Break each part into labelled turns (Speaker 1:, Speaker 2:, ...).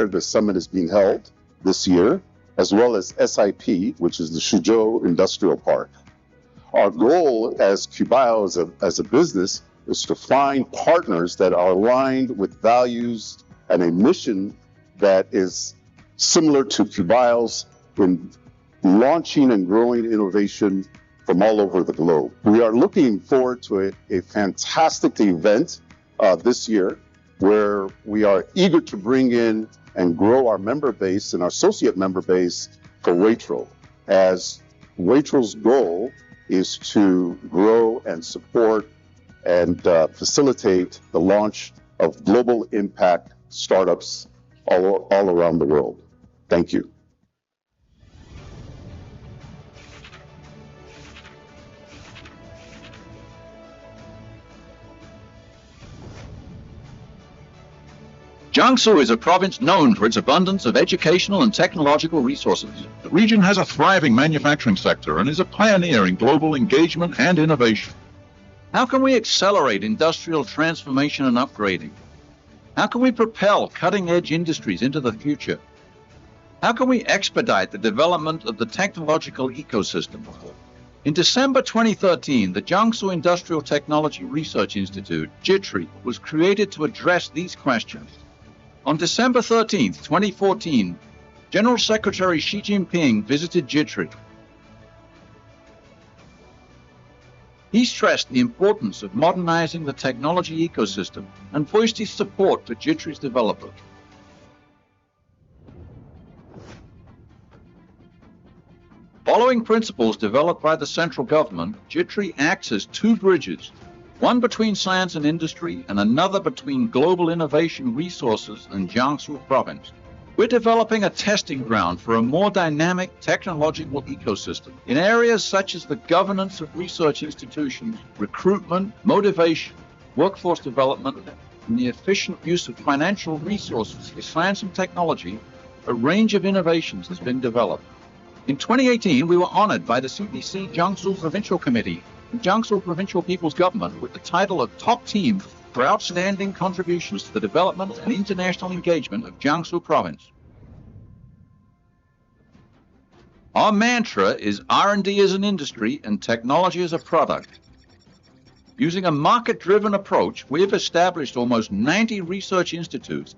Speaker 1: where the summit is being held this year, as well as SIP, which is the Suzhou Industrial Park. Our goal as QBio as a business is to find partners that are aligned with values and a mission that is similar to QBio's in launching and growing innovation from all over the globe. We are looking forward to a fantastic event this year, where we are eager to bring in and grow our member base and our associate member base for WAITRO, as WAITRO's goal is to grow and support and facilitate the launch of global impact startups all around the world. Thank you.
Speaker 2: Jiangsu is a province known for its abundance of educational and technological resources.
Speaker 3: The region has a thriving manufacturing sector and is a pioneer in global engagement and innovation.
Speaker 2: How can we accelerate industrial transformation and upgrading? How can we propel cutting-edge industries into the future? How can we expedite the development of the technological ecosystem? In December 2013, the Jiangsu Industrial Technology Research Institute, JITRI, was created to address these questions. On December 13, 2014, General Secretary Xi Jinping visited JITRI. He stressed the importance of modernizing the technology ecosystem and voiced his support for JITRI's development. Following principles developed by the central government, JITRI acts as two bridges, one between science and industry and another between global innovation resources and Jiangsu province. We're developing a testing ground for a more dynamic technological ecosystem in areas such as the governance of research institutions, recruitment, motivation, workforce development, and the efficient use of financial resources for science and technology. A range of innovations has been developed. In 2018, we were honored by the CPC Jiangsu Provincial Committee and Jiangsu Provincial People's Government with the title of Top Team for outstanding contributions to the development and international engagement of Jiangsu Province. Our mantra is R&D as an industry and technology as a product. Using a market-driven approach, we have established almost 90 research institutes.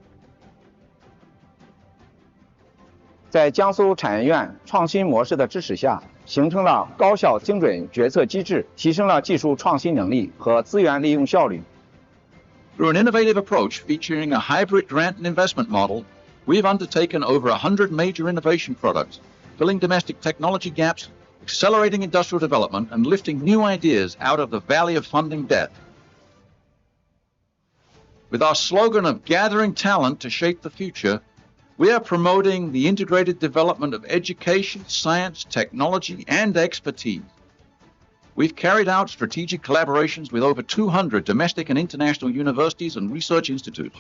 Speaker 4: 在江苏产研院创新模式的支持下，形成了高效精准决策机制，提升了技术创新能力和资源利用效率。
Speaker 2: Through an innovative approach featuring a hybrid grant and investment model, we've undertaken over 100 major innovation products, filling domestic technology gaps, accelerating industrial development, and lifting new ideas out of the valley of funding debt. With our slogan of gathering talent to shape the future, we are promoting the integrated development of education, science, technology, and expertise. We've carried out strategic collaborations with over 200 domestic and international universities and research institutes.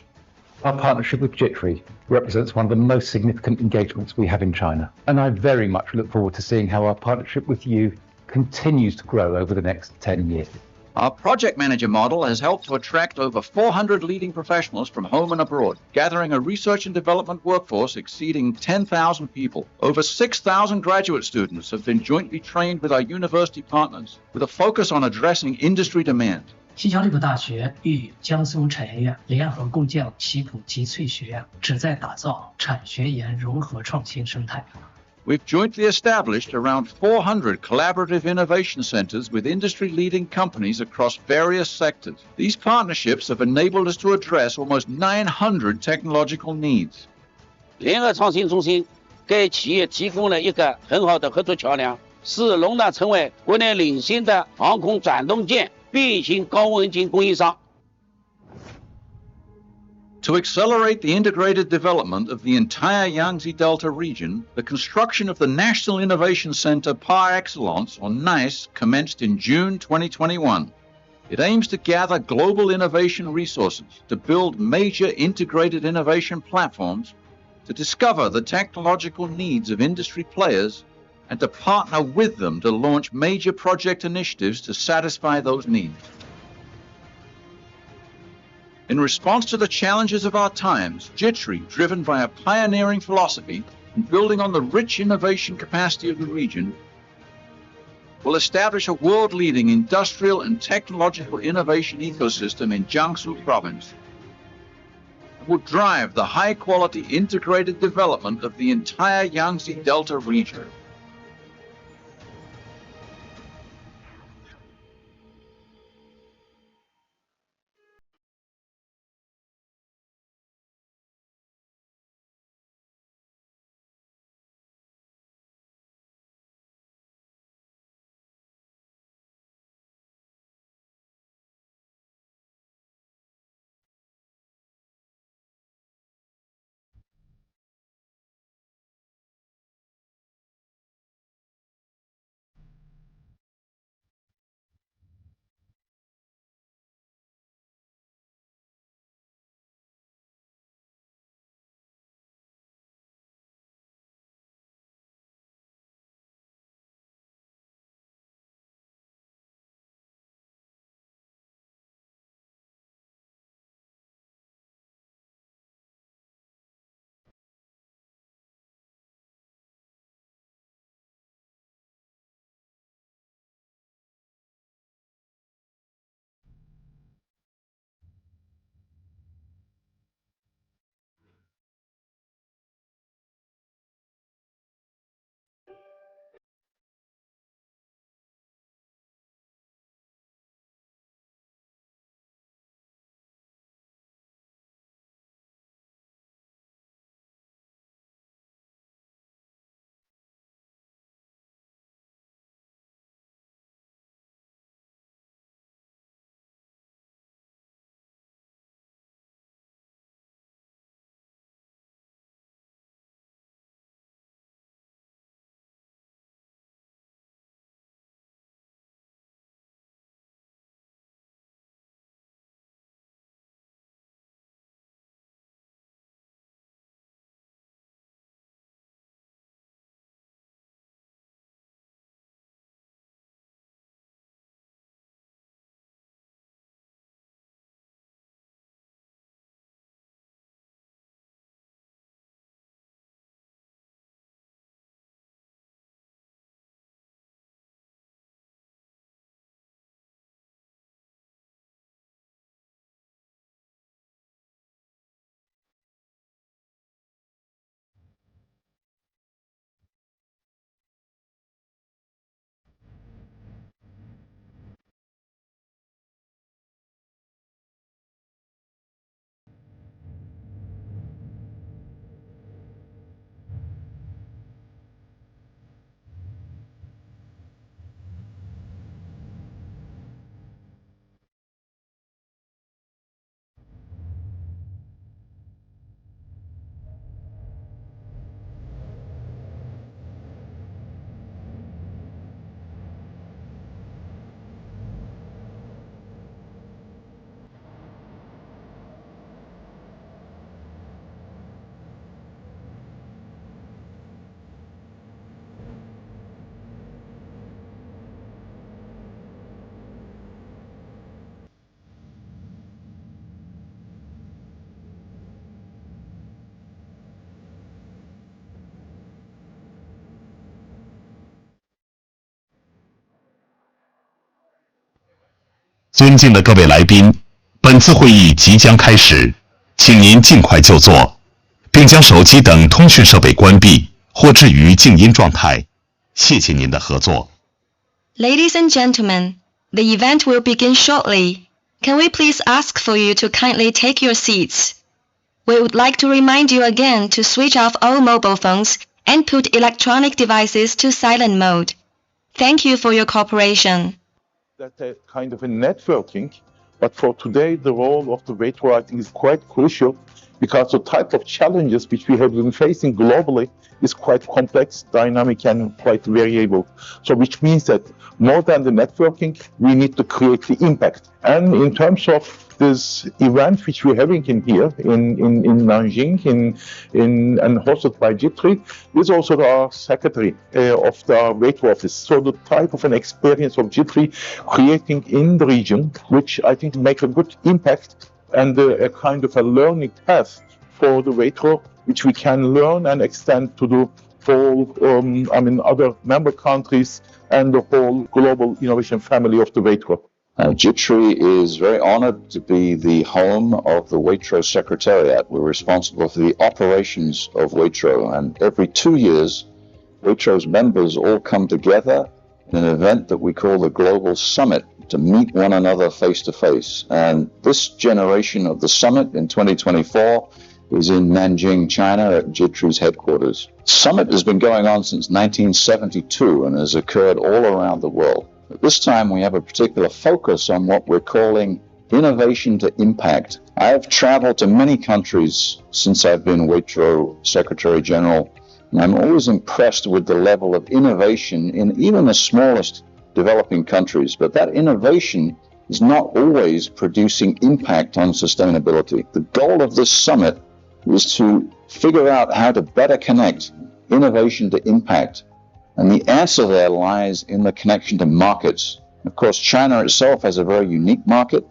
Speaker 5: Our partnership with JITRI represents one of the most significant engagements we have in China, and I very much look forward to seeing how our partnership with you continues to grow over the next 10 years.
Speaker 2: Our project manager model has helped to attract over 400 leading professionals from home and abroad, gathering a research and development workforce exceeding 10,000 people. Over 6,000 graduate students have been jointly trained with our university partners, with a focus on addressing industry demand.
Speaker 6: 西交利普大学与江苏产业院联合共建西普集萃学院，旨在打造产学研融合创新生态。
Speaker 2: We've jointly established around 400 collaborative innovation centers with industry-leading companies across various sectors. These partnerships have enabled us to address almost 900 technological needs.
Speaker 7: 联合创新中心给企业提供了一个很好的合作桥梁，使龙达成为国内领先的航空转动件变形高温晶供应商。
Speaker 2: To accelerate the integrated development of the entire Yangtze Delta region, the construction of the National Innovation Center par excellence, or NICE, commenced in June 2021. It aims to gather global innovation resources, to build major integrated innovation platforms, to discover the technological needs of industry players, and to partner with them to launch major project initiatives to satisfy those needs. In response to the challenges of our times, JITRI, driven by a pioneering philosophy and building on the rich innovation capacity of the region, will establish a world-leading industrial and technological innovation ecosystem in Jiangsu Province and will drive the high-quality integrated development of the entire Yangtze Delta region.
Speaker 8: 尊敬的各位来宾，本次会议即将开始，请您尽快就座，并将手机等通讯设备关闭或置于静音状态。谢谢您的合作。
Speaker 9: Ladies and gentlemen, the event will begin shortly. Can we please ask for you to kindly take your seats? We would like to remind you again to switch off all mobile phones and put electronic devices to silent mode. Thank you for your cooperation.
Speaker 10: That's a kind of a networking, but for today the role of the WAITRO I think is quite crucial because the type of challenges which we have been facing globally is quite complex, dynamic and quite variable. So which means that more than the networking, we need to create the impact. And in terms of this event which we're having in here in Nanjing and hosted by JITRI, is also our secretary of the WAITRO office. So the type of an experience of JITRI creating in the region, which I think make a good impact and a kind of a learning path for the WAITRO, which we can learn and extend to the whole, other member countries and the whole global innovation family of the WAITRO.
Speaker 2: JITRI is very honored to be the home of the WAITRO Secretariat. We're responsible for the operations of WAITRO, and every 2 years, WAITRO's members all come together in an event that we call the Global Summit to meet one another face to face. And this generation of the summit in 2024 is in Nanjing, China, at JITRI's headquarters. Summit has been going on since 1972 and has occurred all around the world. At this time, we have a particular focus on what we're calling innovation to impact. I've traveled to many countries since I've been WAITRO Secretary General, and I'm always impressed with the level of innovation in even the smallest developing countries. But that innovation is not always producing impact on sustainability. The goal of this summit is to figure out how to better connect innovation to impact. And the answer there lies in the connection to markets. Of course, China itself has a very unique market,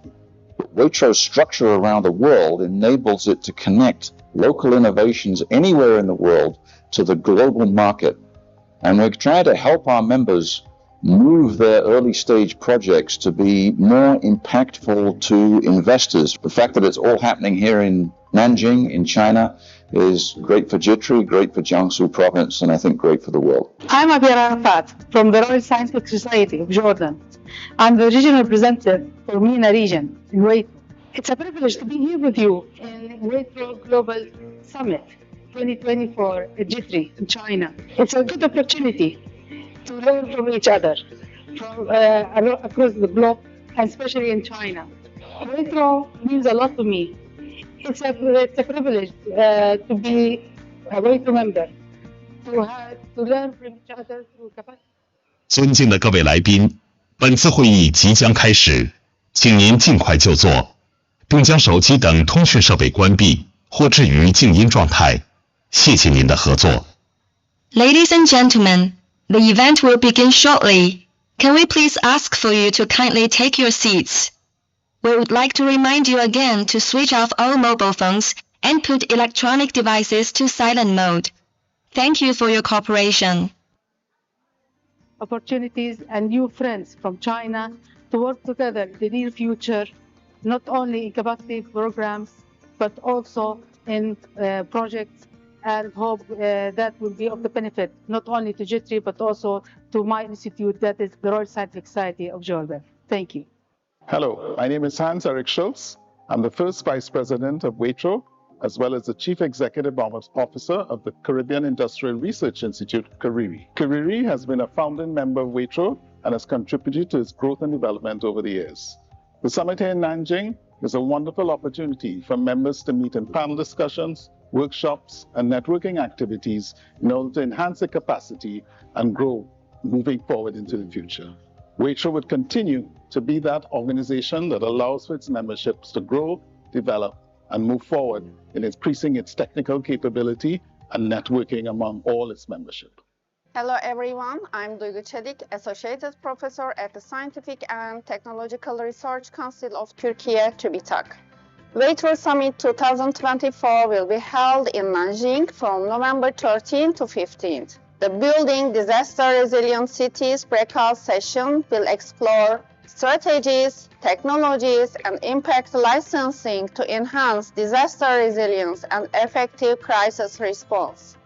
Speaker 2: but WAITRO's structure around the world enables it to connect local innovations anywhere in the world to the global market. And we're trying to help our members move their early stage projects to be more impactful to investors. The fact that it's all happening here in Nanjing in China is great for JITRI, great for Jiangsu Province, and I think great for the world.
Speaker 11: I'm Abir Arafat from the Royal Scientific Society of Jordan. I'm the regional representative for MENA region in WAITRO. It's a privilege to be here with you in WAITRO Global Summit 2024 at JITRI in China. It's a good opportunity to learn from each other from across the globe, and especially in China. WAITRO means a lot to me. It's a privilege to be a WAITRO member, to learn from each other through capacity.
Speaker 8: 尊敬的各位来宾，本次会议即将开始，请您尽快就座，并将手机等通讯设备关闭或置于静音状态。谢谢您的合作。
Speaker 9: Ladies and gentlemen, the event will begin shortly. Can we please ask for you to kindly take your seats? We would like to remind you again to switch off all mobile phones and put electronic devices to silent mode. Thank you for your cooperation.
Speaker 11: Opportunities and new friends from China to work together in the near future, not only in capacity programs, but also in projects, and hope that will be of the benefit not only to JITRI but also to my institute, that is the Royal Scientific Society of Jordan. Thank you.
Speaker 12: Hello, my name is Hans Eric Schultz. I'm the first Vice President of WAITRO, as well as the Chief Executive Officer of the Caribbean Industrial Research Institute, CARIRI. CARIRI has been a founding member of WAITRO and has contributed to its growth and development over the years. The summit here in Nanjing is a wonderful opportunity for members to meet in panel discussions, workshops, and networking activities in order to enhance their capacity and grow moving forward into the future. WAITRO would continue to be that organization that allows for its memberships to grow, develop, and move forward in increasing its technical capability and networking among all its membership.
Speaker 13: Hello everyone, I'm Duygu Çedik, Associated Professor at the Scientific and Technological Research Council of Turkey, TÜBİTAK. WAITRO Summit 2024 will be held in Nanjing from November 13 to 15th. The Building Disaster Resilient Cities breakout session will explore strategies, technologies, and impact licensing to enhance disaster resilience and effective crisis response.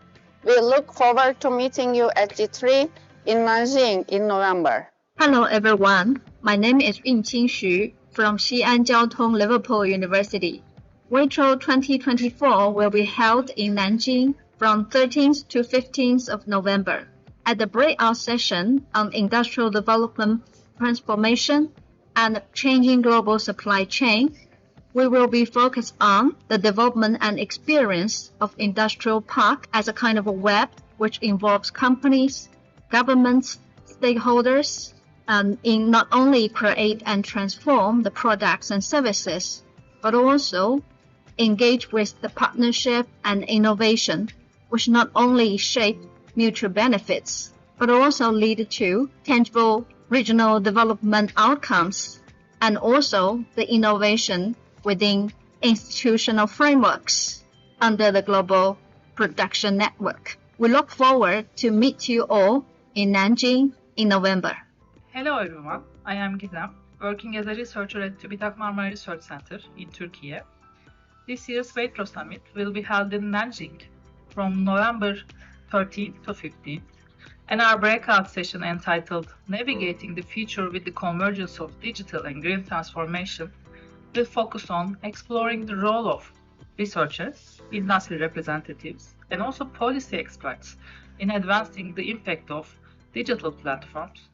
Speaker 13: We look forward to meeting you at JITRI in Nanjing in November.
Speaker 14: Hello everyone, my name is Yunqing Xu from Xi'an Jiaotong Liverpool University. WAITRO 2024 will be held in Nanjing from 13th to 15th of November. At the breakout session on industrial development, transformation, and changing global supply chain, we will be focused on the development and experience of industrial park as a kind of a web which involves companies, governments, stakeholders, in not only create and transform the products and services, but also engage with the partnership and innovation, which not only shape mutual benefits, but also lead to tangible regional development outcomes, and also the innovation within institutional frameworks under the Global Production Network. We look forward to meet you all in Nanjing in November.
Speaker 15: Hello everyone, I am Gizem, working as a researcher at TÜBİTAK Marmara Research Center in Turkey. This year's WAITRO Summit will be held in Nanjing from November 13th to 15th, and our breakout session entitled Navigating the Future with the Convergence of Digital and Green Transformation will focus on exploring the role of researchers, industry representatives, and also policy experts in advancing the impact of digital platforms.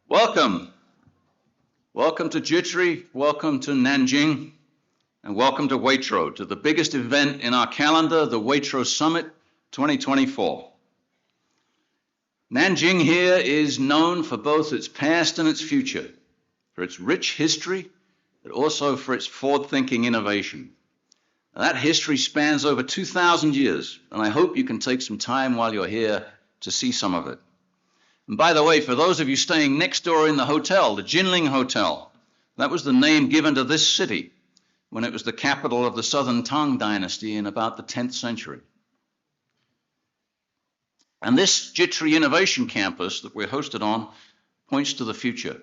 Speaker 2: Welcome. Welcome to JITRI, welcome to Nanjing, and welcome to WAITRO, to the biggest event in our calendar, the WAITRO Summit 2024. Nanjing here is known for both its past and its future, for its rich history, but also for its forward-thinking innovation. Now, that history spans over 2,000 years, and I hope you can take some time while you're here to see some of it. And by the way, for those of you staying next door in the hotel, the Jinling Hotel, that was the name given to this city when it was the capital of the Southern Tang Dynasty in about the 10th century. And this JITRI Innovation Campus that we're hosted on points to the future,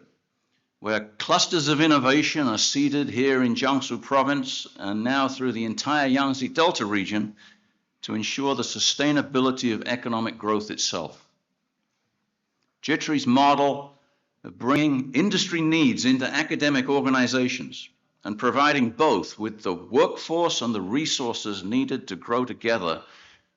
Speaker 2: where clusters of innovation are seeded here in Jiangsu Province and now through the entire Yangtze Delta region to ensure the sustainability of economic growth itself. JITRI's model of bringing industry needs into academic organizations and providing both with the workforce and the resources needed to grow together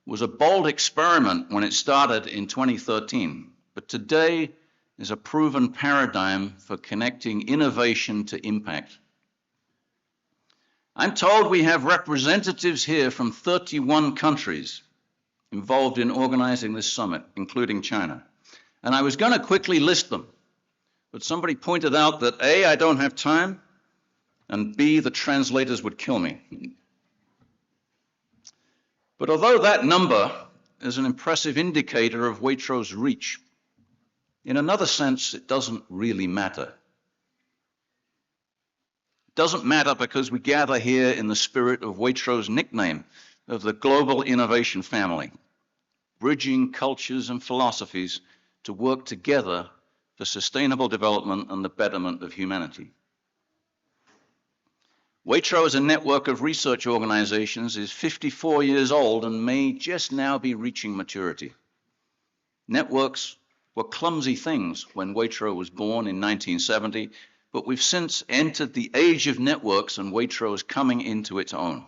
Speaker 2: was a bold experiment when it started in 2013, but today is a proven paradigm for connecting innovation to impact. I'm told we have representatives here from 31 countries involved in organizing this summit, including China. And I was going to quickly list them, but somebody pointed out that A, I don't have time, and B, the translators would kill me. But although that number is an impressive indicator of WAITRO's reach, in another sense, it doesn't really matter. It doesn't matter because we gather here in the spirit of WAITRO's nickname of the Global Innovation Family, bridging cultures and philosophies to work together for sustainable development and the betterment of humanity. WAITRO as a network of research organizations is 54 years old and may just now be reaching maturity. Networks were clumsy things when WAITRO was born in 1970, but we've since entered the age of networks and WAITRO is coming into its own.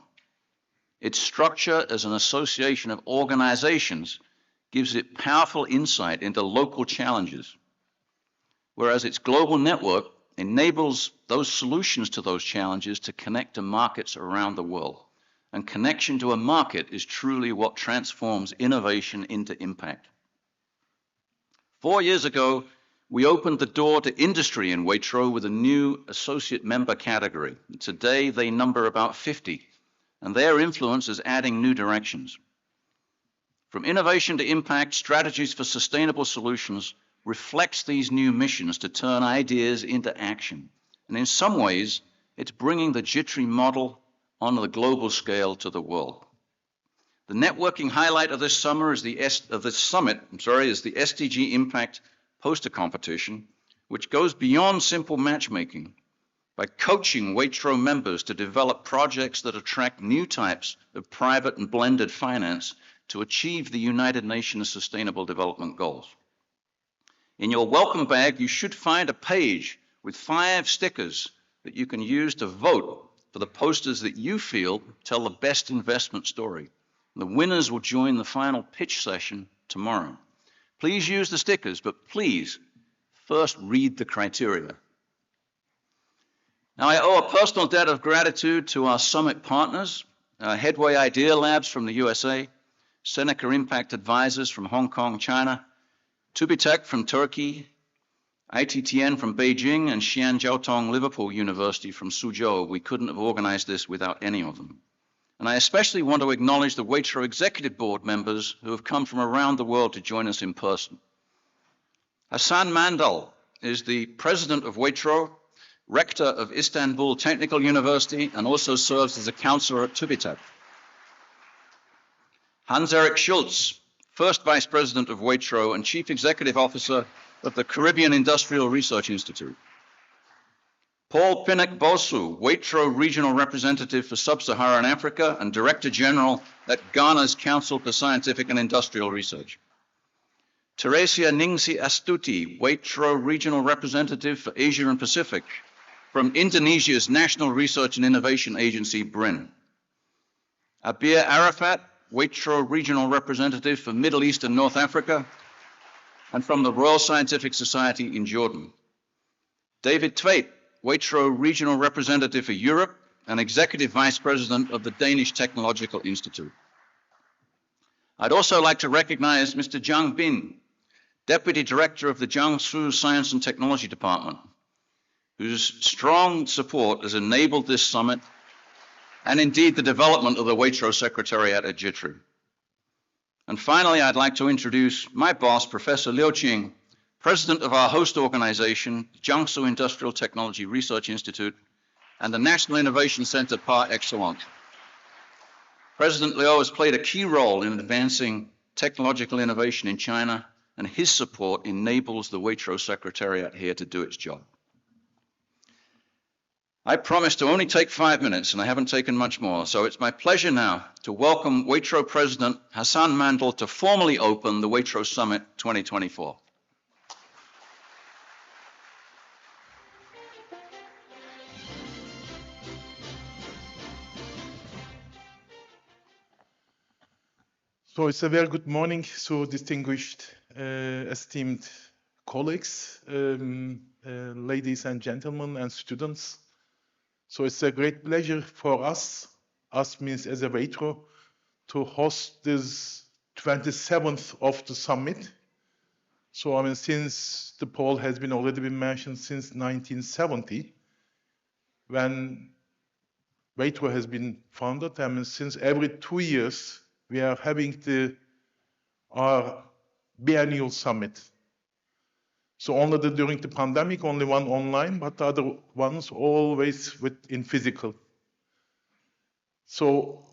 Speaker 2: Its structure as an association of organizations gives it powerful insight into local challenges, whereas its global network enables those solutions to those challenges to connect to markets around the world. And connection to a market is truly what transforms innovation into impact. 4 years ago, we opened the door to industry in WAITRO with a new associate member category. Today, they number about 50, and their influence is adding new directions. From innovation to impact, strategies for sustainable solutions reflects these new missions to turn ideas into action. And in some ways, it's bringing the JITRI model on the global scale to the world. The networking highlight of this summer is the summit is the SDG Impact poster competition, which goes beyond simple matchmaking by coaching WAITRO members to develop projects that attract new types of private and blended finance to achieve the United Nations Sustainable Development Goals. In your welcome bag, you should find a page with 5 stickers that you can use to vote for the posters that you feel tell the best investment story. The winners will join the final pitch session tomorrow. Please use the stickers, but please first read the criteria. Now, I owe a personal debt of gratitude to our summit partners, Headway Idea Labs from the USA, Seneca Impact Advisors from Hong Kong, China, TÜBİTAK from Turkey, ITTN from Beijing, and Xi'an Jiaotong Liverpool University from Suzhou. We couldn't have organized this without any of them. And I especially want to acknowledge the WAITRO Executive Board members who have come from around the world to join us in person. Hasan Mandal is the president of WAITRO, Rector of Istanbul Technical University, and also serves as a counselor at TÜBİTAK. Hans-Erik Schulz, first Vice President of WAITRO and Chief Executive Officer of the Caribbean Industrial Research Institute. Paul Pinnock Bosu, WAITRO Regional Representative for Sub-Saharan Africa and Director General at Ghana's Council for Scientific and Industrial Research. Teresia Ningsi Astuti, WAITRO Regional Representative for Asia and Pacific from Indonesia's National Research and Innovation Agency, BRIN. Abir Arafat, WAITRO Regional Representative for Middle East and North Africa, and from the Royal Scientific Society in Jordan. David Tveit, WAITRO Regional Representative for Europe and Executive Vice President of the Danish Technological Institute. I'd also like to recognize Mr. Zhang Bin, Deputy Director of the Jiangsu Science and Technology Department, whose strong support has enabled this summit and indeed the development of the WAITRO Secretariat at JITRI. And finally, I'd like to introduce my boss, Professor Liu Qing, President of our host organization, Jiangsu Industrial Technology Research Institute, and the National Innovation Center par excellence. President Liu has played a key role in advancing technological innovation in China, and his support enables the WAITRO Secretariat here to do its job. I promised to only take 5 minutes, and I haven't taken much more, so it's my pleasure now to welcome WAITRO President Hasan Mandal to formally open the WAITRO Summit 2024.
Speaker 10: So it's a very good morning, so distinguished, esteemed colleagues, ladies and gentlemen, and students. So it's a great pleasure for us means as a WAITRO, to host this 27th of the summit. So I mean, since the poll has been already been mentioned since 1970, when WAITRO has been founded, I mean, since every 2 years, we are having our biennial summit. So only during the pandemic, only one online, but the other ones always in physical. So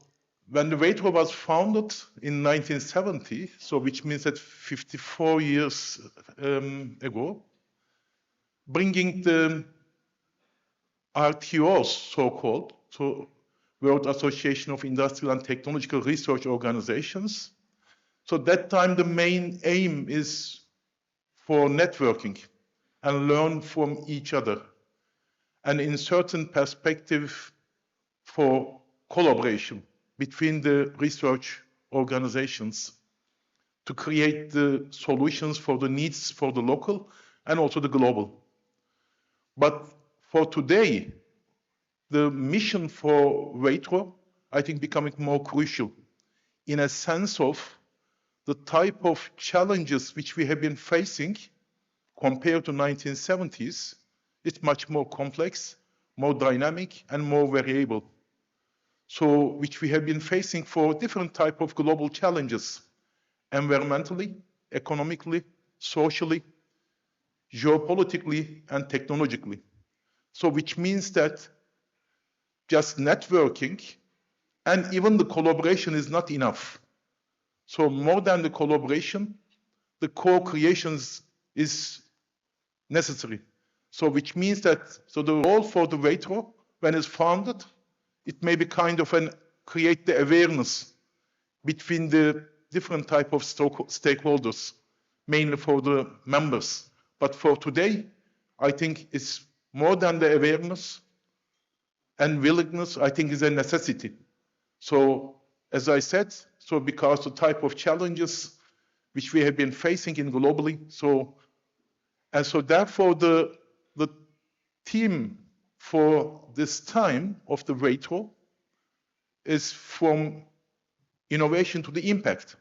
Speaker 10: when the WAITRO was founded in 1970, so which means that 54 years ago, bringing the RTOs, so-called, so World Association of Industrial and Technological Research Organizations. So that time the main aim is for networking and learn from each other, and in certain perspective for collaboration between the research organizations to create the solutions for the needs for the local and also the global. But for today, the mission for WAITRO, I think, becoming more crucial in a sense of the type of challenges which we have been facing compared to 1970s. It's much more complex, more dynamic, and more variable. So, which we have been facing for different type of global challenges, environmentally, economically, socially, geopolitically, and technologically. So, which means that just networking and even the collaboration is not enough. So more than the collaboration, the co-creations is necessary. So which means that, so the role for the WAITRO, when it's founded, it may be kind of create the awareness between the different type of stakeholders, mainly for the members. But for today, I think it's more than the awareness, and willingness, I think, is a necessity. So, as I said, so because the type of challenges which we have been facing in globally, so therefore the theme for this time of the WAITRO is from innovation to the impact.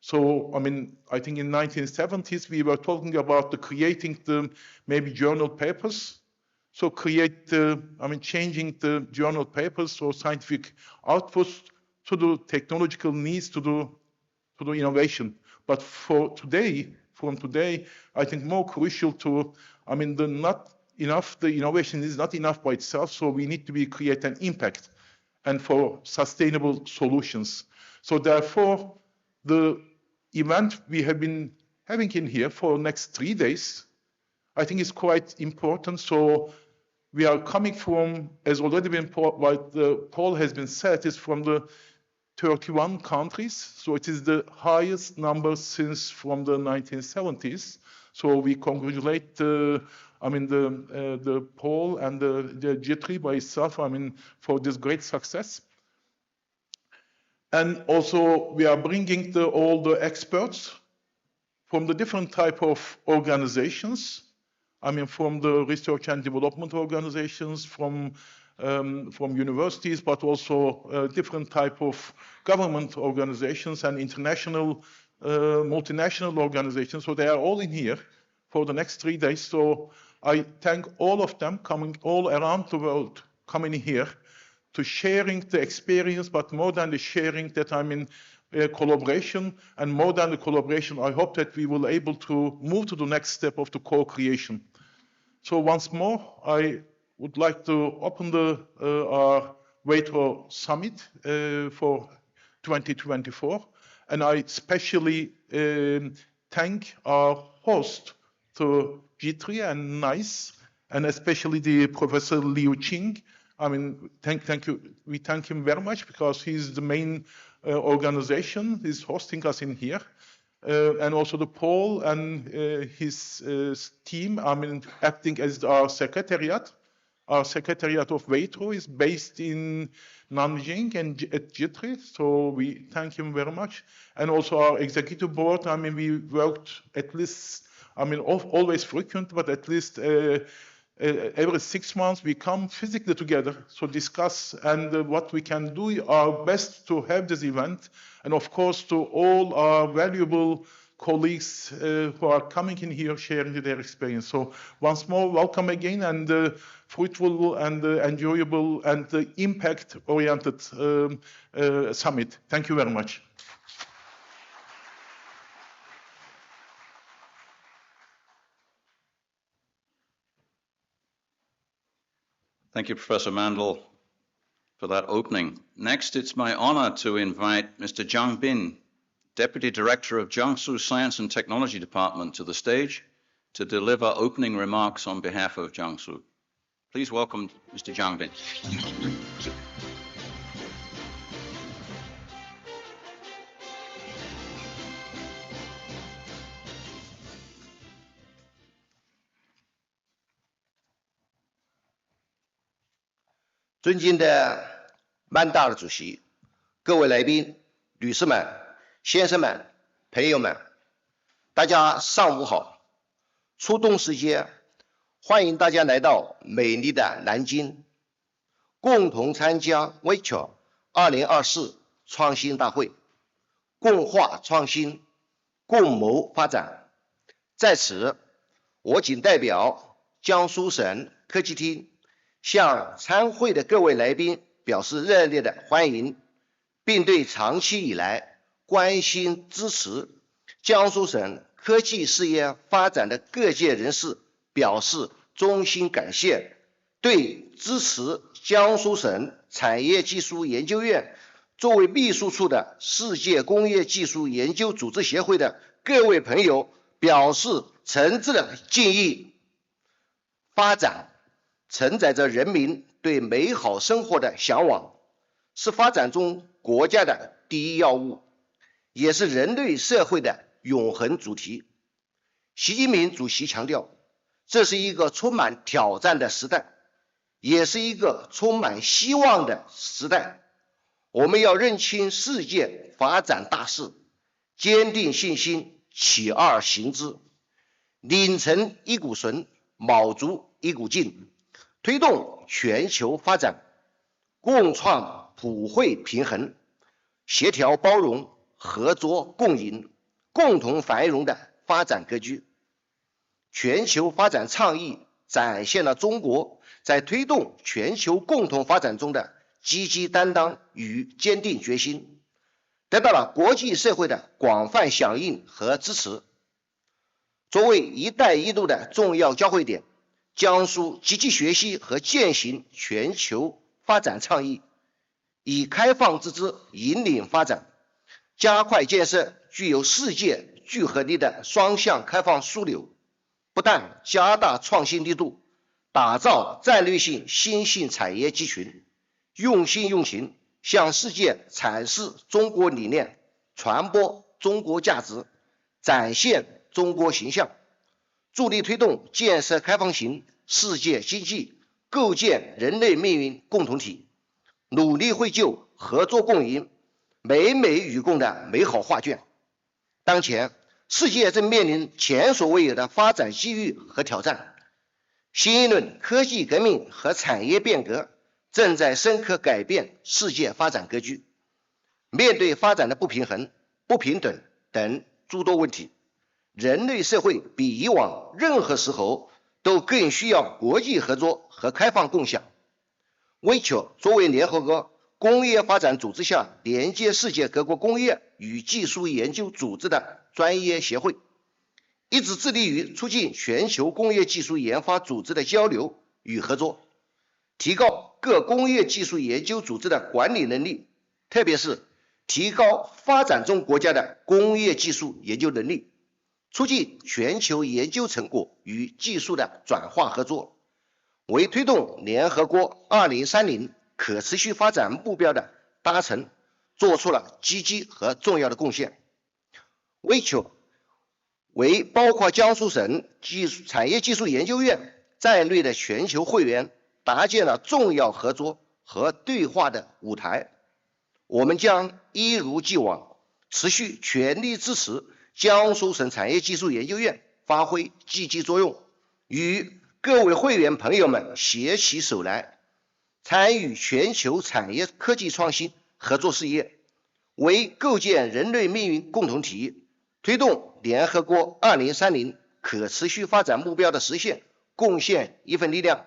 Speaker 10: So, I mean, I think in 1970s we were talking about creating the maybe journal papers. So changing the journal papers or scientific outputs to the technological needs to do innovation. But from today, I think more crucial to, I mean, the innovation is not enough by itself, so we need to create an impact and for sustainable solutions. So therefore, the event we have been having in here for the next 3 days, I think is quite important. So we are coming from, as already been what the poll has been said, is from the 31 countries. So it is the highest number since from the 1970s. So we congratulate the poll and the JITRI by itself, I mean, for this great success. And also we are bringing all the experts from the different type of organizations. I mean, from the research and development organizations, from universities, but also different type of government organizations and international, multinational organizations. So they are all in here for the next 3 days. So I thank all of them coming all around the world, coming here to sharing the experience, but more than the sharing, that I'm in collaboration, and more than the collaboration, I hope that we will be able to move to the next step of the co-creation. So once more, I would like to open our WAITRO Summit for 2024, and I especially thank our host, to JITRI and NICE, and especially the Professor Liu Qing. I mean, we thank him very much because he's the main organization, he's hosting us in here. And also the Paul and his team, I mean, acting as our secretariat. Our secretariat of WAITRO is based in Nanjing and at JITRI, so we thank him very much. And also our executive board, I mean, we worked at least, I mean, always frequent, but at least every 6 months we come physically together to discuss and what we can do our best to have this event. And of course, to all our valuable colleagues who are coming in here sharing their experience. So once more, welcome again, and fruitful and enjoyable and impact-oriented summit. Thank you very much.
Speaker 2: Thank you, Professor Mandal, for that opening. Next, it's my honor to invite Mr. Zhang Bin, Deputy Director of Jiangsu Science and Technology Department, to the stage to deliver opening remarks on behalf of Jiangsu. Please welcome Mr. Zhang Bin.
Speaker 16: 尊敬的曼达尔主席，各位来宾、女士们、先生们、朋友们，大家上午好！初冬时节，欢迎大家来到美丽的南京，共同参加 WAITRO 2024创新大会，共话创新，共谋发展。在此，我谨代表江苏省科技厅，向参会的各位来宾表示热烈的欢迎，并对长期以来关心支持江苏省科技事业发展的各界人士表示衷心感谢，对支持江苏省产业技术研究院作为秘书处的世界工业技术研究组织协会的各位朋友表示诚挚的敬意。发展承载着人民对美好生活的向往，是发展中国家的第一要务，也是人类社会的永恒主题。习近平主席强调，这是一个充满挑战的时代，也是一个充满希望的时代。我们要认清世界发展大势，坚定信心，起而行之，拧成一股绳，卯足一股劲，推动全球发展，共创普惠平衡、协调包容、合作共赢、共同繁荣的发展格局。全球发展倡议展现了中国在推动全球共同发展中的积极担当与坚定决心，得到了国际社会的广泛响应和支持。作为“一带一路”的重要交汇点，江苏积极学习和践行全球发展倡议，以开放之姿引领发展，加快建设具有世界聚合力的双向开放枢纽，不但加大创新力度，打造战略性新兴产业集群，用心用情向世界阐释中国理念，传播中国价值，展现中国形象，助力推动建设开放型世界经济，构建人类命运共同体，努力绘就合作共赢、美美与共的美好画卷。当前，世界正面临前所未有的发展机遇和挑战，新一轮科技革命和产业变革正在深刻改变世界发展格局。面对发展的不平衡、不平等等诸多问题，人类社会比以往任何时候都更需要国际合作和开放共享。WAITRO作为联合国工业发展组织下连接世界各国工业与技术研究组织的专业协会，一直致力于促进全球工业技术研发组织的交流与合作，提高各工业技术研究组织的管理能力，特别是提高发展中国家的工业技术研究能力，促进全球研究成果与技术的转化合作，为推动联合国2030可持续发展目标的达成做出了积极和重要的贡献。WAITRO为包括江苏省产业技术研究院在内的全球会员搭建了重要合作和对话的舞台。我们将一如既往持续全力支持江苏省产业技术研究院发挥积极作用，与各位会员朋友们携起手来，参与全球产业科技创新合作事业，为构建人类命运共同体、推动联合国2030可持续发展目标的实现贡献一份力量。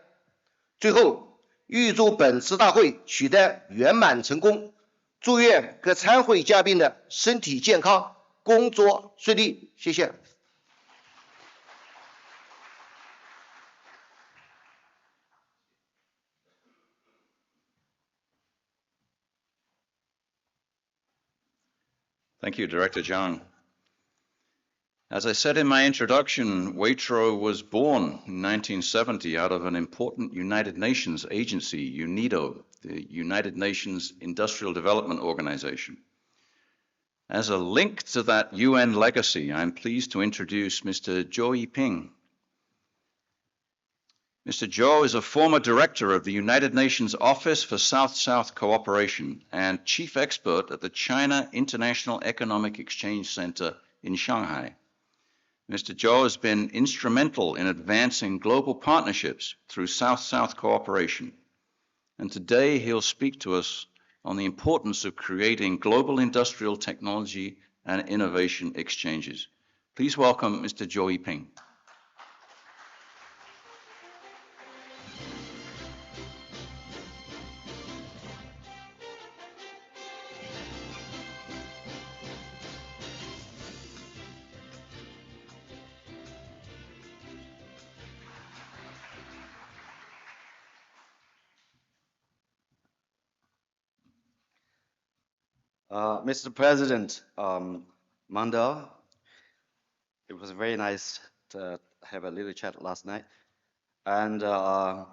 Speaker 16: 最后，预祝本次大会取得圆满成功，祝愿各参会嘉宾的身体健康，工作顺利。谢谢。
Speaker 2: Thank you, Director Zhang. As I said in my introduction, WAITRO was born in 1970 out of an important United Nations agency, UNIDO, the United Nations Industrial Development Organization. As a link to that UN legacy, I'm pleased to introduce Mr. Zhou Yiping. Mr. Zhou is a former director of the United Nations Office for South-South Cooperation and chief expert at the China International Economic Exchange Center in Shanghai. Mr. Zhou has been instrumental in advancing global partnerships through South-South cooperation, and today he'll speak to us on the importance of creating global industrial technology and innovation exchanges. Please welcome Mr. Zhou Yiping.
Speaker 17: Mr. President, Mandal, it was very nice to have a little chat last night. And my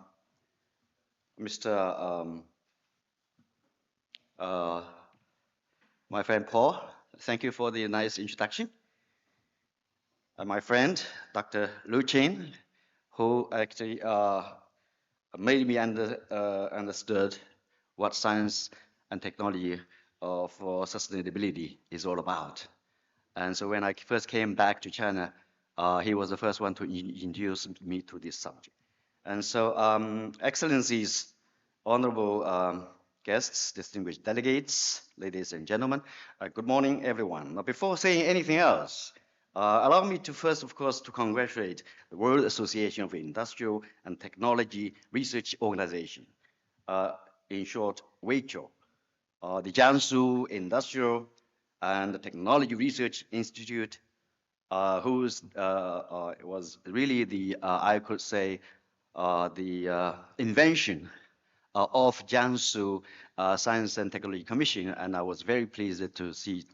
Speaker 17: friend Paul, thank you for the nice introduction. And my friend, Dr. Lu Qing, who actually made me understood what science and technology for sustainability is all about. And so when I first came back to China, he was the first one to introduce me to this subject. And so, Excellencies, honorable guests, distinguished delegates, ladies and gentlemen, good morning, everyone. Now, before saying anything else, allow me to first, of course, to congratulate the World Association of Industrial and Technology Research Organization, in short, WAITRO, the Jiangsu Industrial and Technology Research Institute, whose was really the, I could say, the invention of Jiangsu Science and Technology Commission, and I was very pleased to see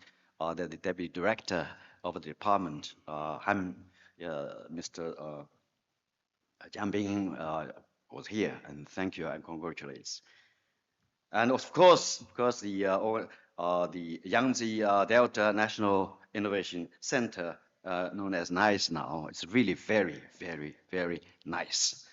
Speaker 17: that the Deputy Director of the department, Mr. Jianbing, was here, and thank you and congratulations. And of course, the Yangtze Delta National Innovation Center, known as NICE now, it's really very, very, very nice.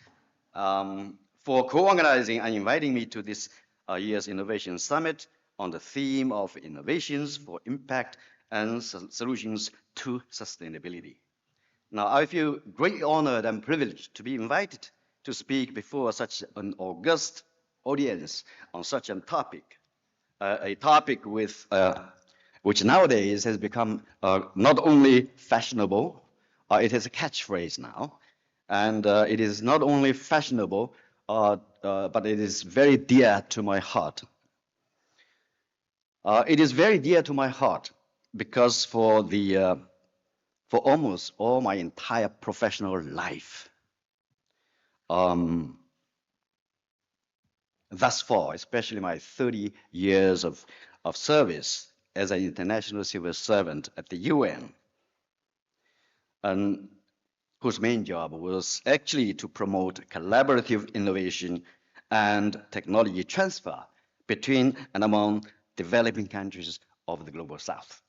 Speaker 17: For co-organizing and inviting me to this year's Innovation Summit on the theme of innovations for impact and solutions to sustainability. Now, I feel great honored and privileged to be invited to speak before such an august audience on such a topic with, which nowadays has become not only fashionable, it is a catchphrase now, and it is not only fashionable, but it is very dear to my heart. It is very dear to my heart because for almost all my entire professional life, thus far, especially my 30 years of service as an international civil servant at the UN, and whose main job was actually to promote collaborative innovation and technology transfer between and among developing countries of the Global South.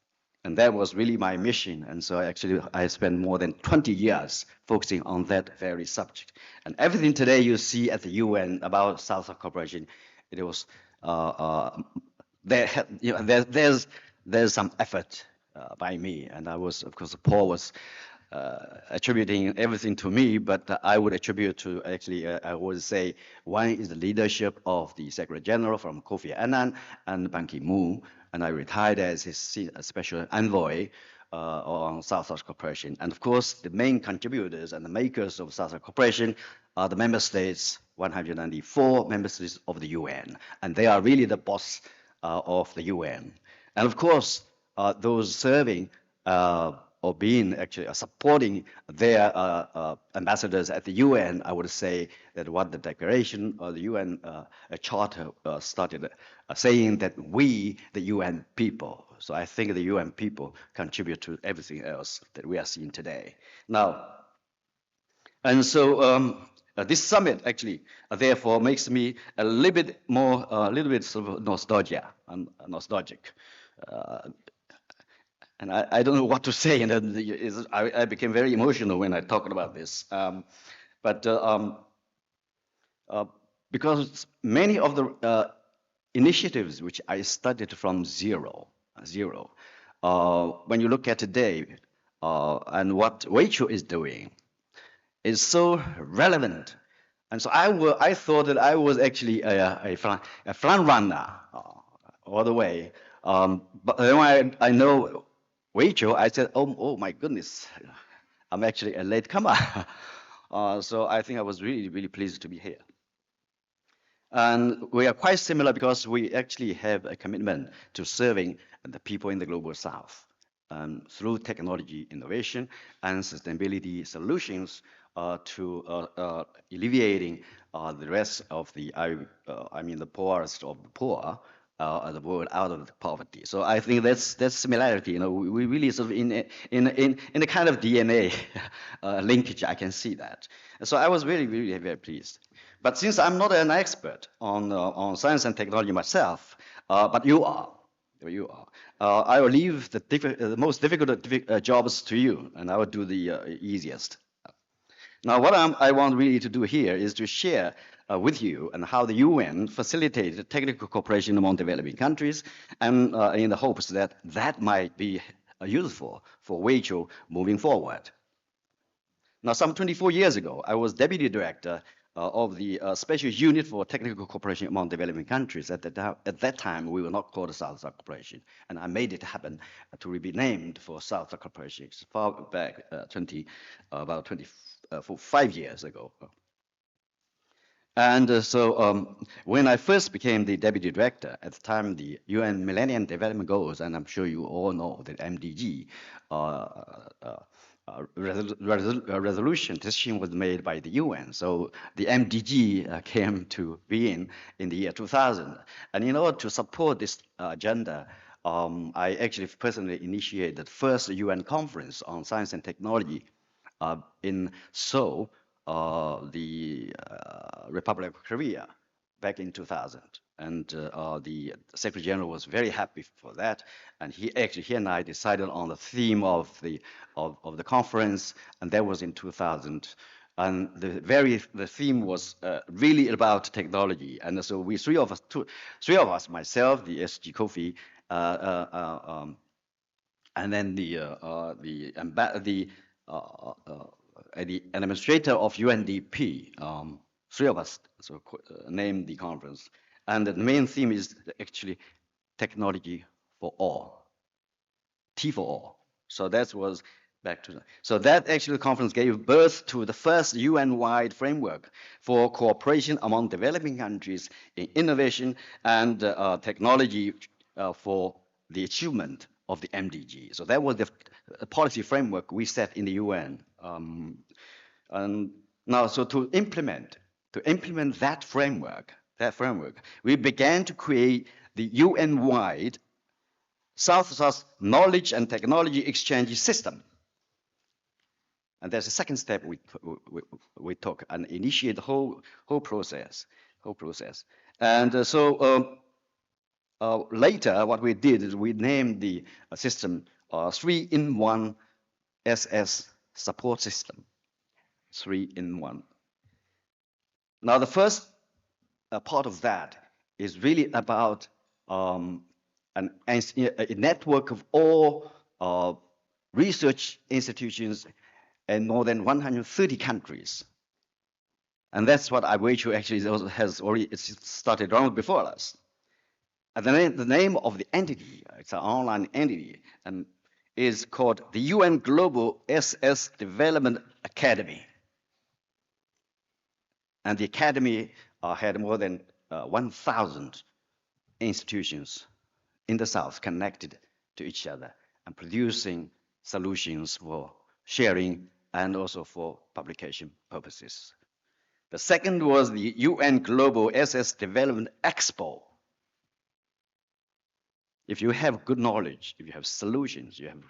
Speaker 17: And that was really my mission. And so I spent more than 20 years focusing on that very subject. And everything today you see at the UN about South-South cooperation, it was, there's some effort by me. And I was, of course, Paul was attributing everything to me, but I would attribute to actually, I would say, one is the leadership of the Secretary General from Kofi Annan and Ban Ki-moon, and I retired as his special envoy on South-South cooperation. And of course, the main contributors and the makers of South-South cooperation are the member states, 194 member states of the UN, and they are really the boss of the UN. And of course, those serving or being actually supporting their ambassadors at the UN, I would say that what the declaration of the UN Charter started saying that we, the UN people, so I think the UN people contribute to everything else that we are seeing today. Now, and so this summit actually, therefore, makes me a little bit more, sort of nostalgic. And I don't know what to say, and I became very emotional when I talked about this. Because many of the initiatives which I started from zero, when you look at today and what WAITRO is doing, is so relevant. And so I thought that I was actually a front runner all the way. But when I know WAITRO, I said, oh my goodness, I'm actually a latecomer. So I think I was really, really pleased to be here. And we are quite similar because we actually have a commitment to serving the people in the Global South through technology innovation and sustainability solutions to alleviating the rest of the, the poorest of the poor, the world out of poverty. So I think that's similarity. You know, we really sort of in a kind of DNA linkage. I can see that. So I was really, really very pleased. But since I'm not an expert on science and technology myself, but you are, I will leave the most difficult jobs to you, and I will do the easiest. Now, what I want really to do here is to share with you and how the UN facilitated technical cooperation among developing countries, and in the hopes that that might be useful for WAITRO moving forward. Now, some 24 years ago, I was deputy director of the Special Unit for Technical Cooperation among Developing Countries. At that time, we were not called South-South Cooperation, and I made it happen to be named for South-South Cooperation far back about 5 years ago. And so when I first became the deputy director, at the time the UN Millennium Development Goals, and I'm sure you all know that MDG, resolution decision was made by the UN. So the MDG came to being in the year 2000. And in order to support this agenda, I actually personally initiated the first UN conference on science and technology in Seoul, the Republic of Korea, back in 2000. And the Secretary General was very happy for that. And he and I decided on the theme of the conference, and that was in 2000. And the theme was really about technology. And so we three of us, myself, the SG Kofi, and then the administrator of UNDP, three of us named the conference. And the main theme is actually technology for all, T for all. So that was back to that. So that actually conference gave birth to the first UN-wide framework for cooperation among developing countries in innovation and technology for the achievement of the MDG. So that was the policy framework we set in the UN. And now, so to implement that framework, we began to create the UN-wide South-South knowledge and technology exchange system. And that's the second step we took and initiate the whole process. And so later, what we did is we named the system 3-in-1 SS support system. 3-in-1. Now, the first part of that is really about a network of all research institutions in more than 130 countries. And that's what WAITRO actually has already started long before us. And the name of the entity, it's an online entity, and is called the UN Global SS Development Academy. And the academy had more than 1,000 institutions in the South connected to each other and producing solutions for sharing and also for publication purposes. The second was the UN Global SS Development Expo. If you have good knowledge, if you have solutions, you have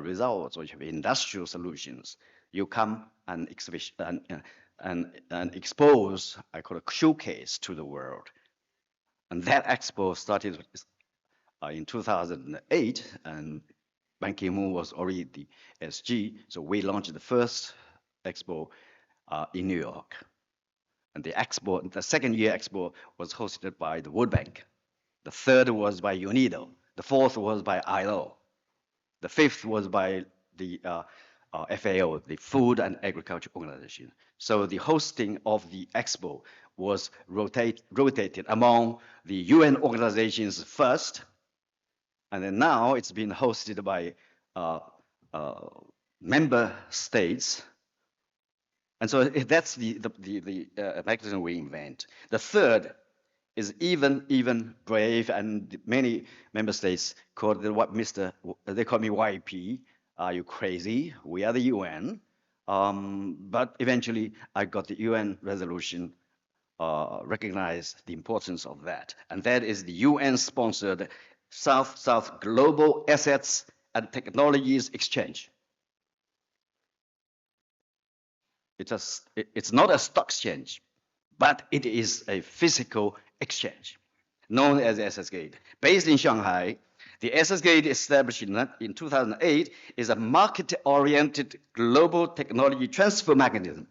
Speaker 17: results, or you have industrial solutions, you come and expose, I call it showcase to the world. And that expo started in 2008, and Ban Ki-moon was already the SG, so we launched the first expo in New York. And the second year expo was hosted by the World Bank. The third was by UNIDO. The fourth was by ILO. The fifth was by the FAO, the Food and Agriculture Organization. So the hosting of the expo was rotated among the UN organizations first, and then now it's been hosted by member states. And so that's the mechanism we invent. The third is even brave, and many member states called they call me YP. Are you crazy? We are the UN. But eventually I got the UN resolution recognize the importance of that. And that is the UN-sponsored South-South Global Assets and Technologies Exchange. It's not a stock exchange, but it is a physical exchange, known as SSGate. Based in Shanghai, the SSGate, established in 2008, is a market-oriented global technology transfer mechanism.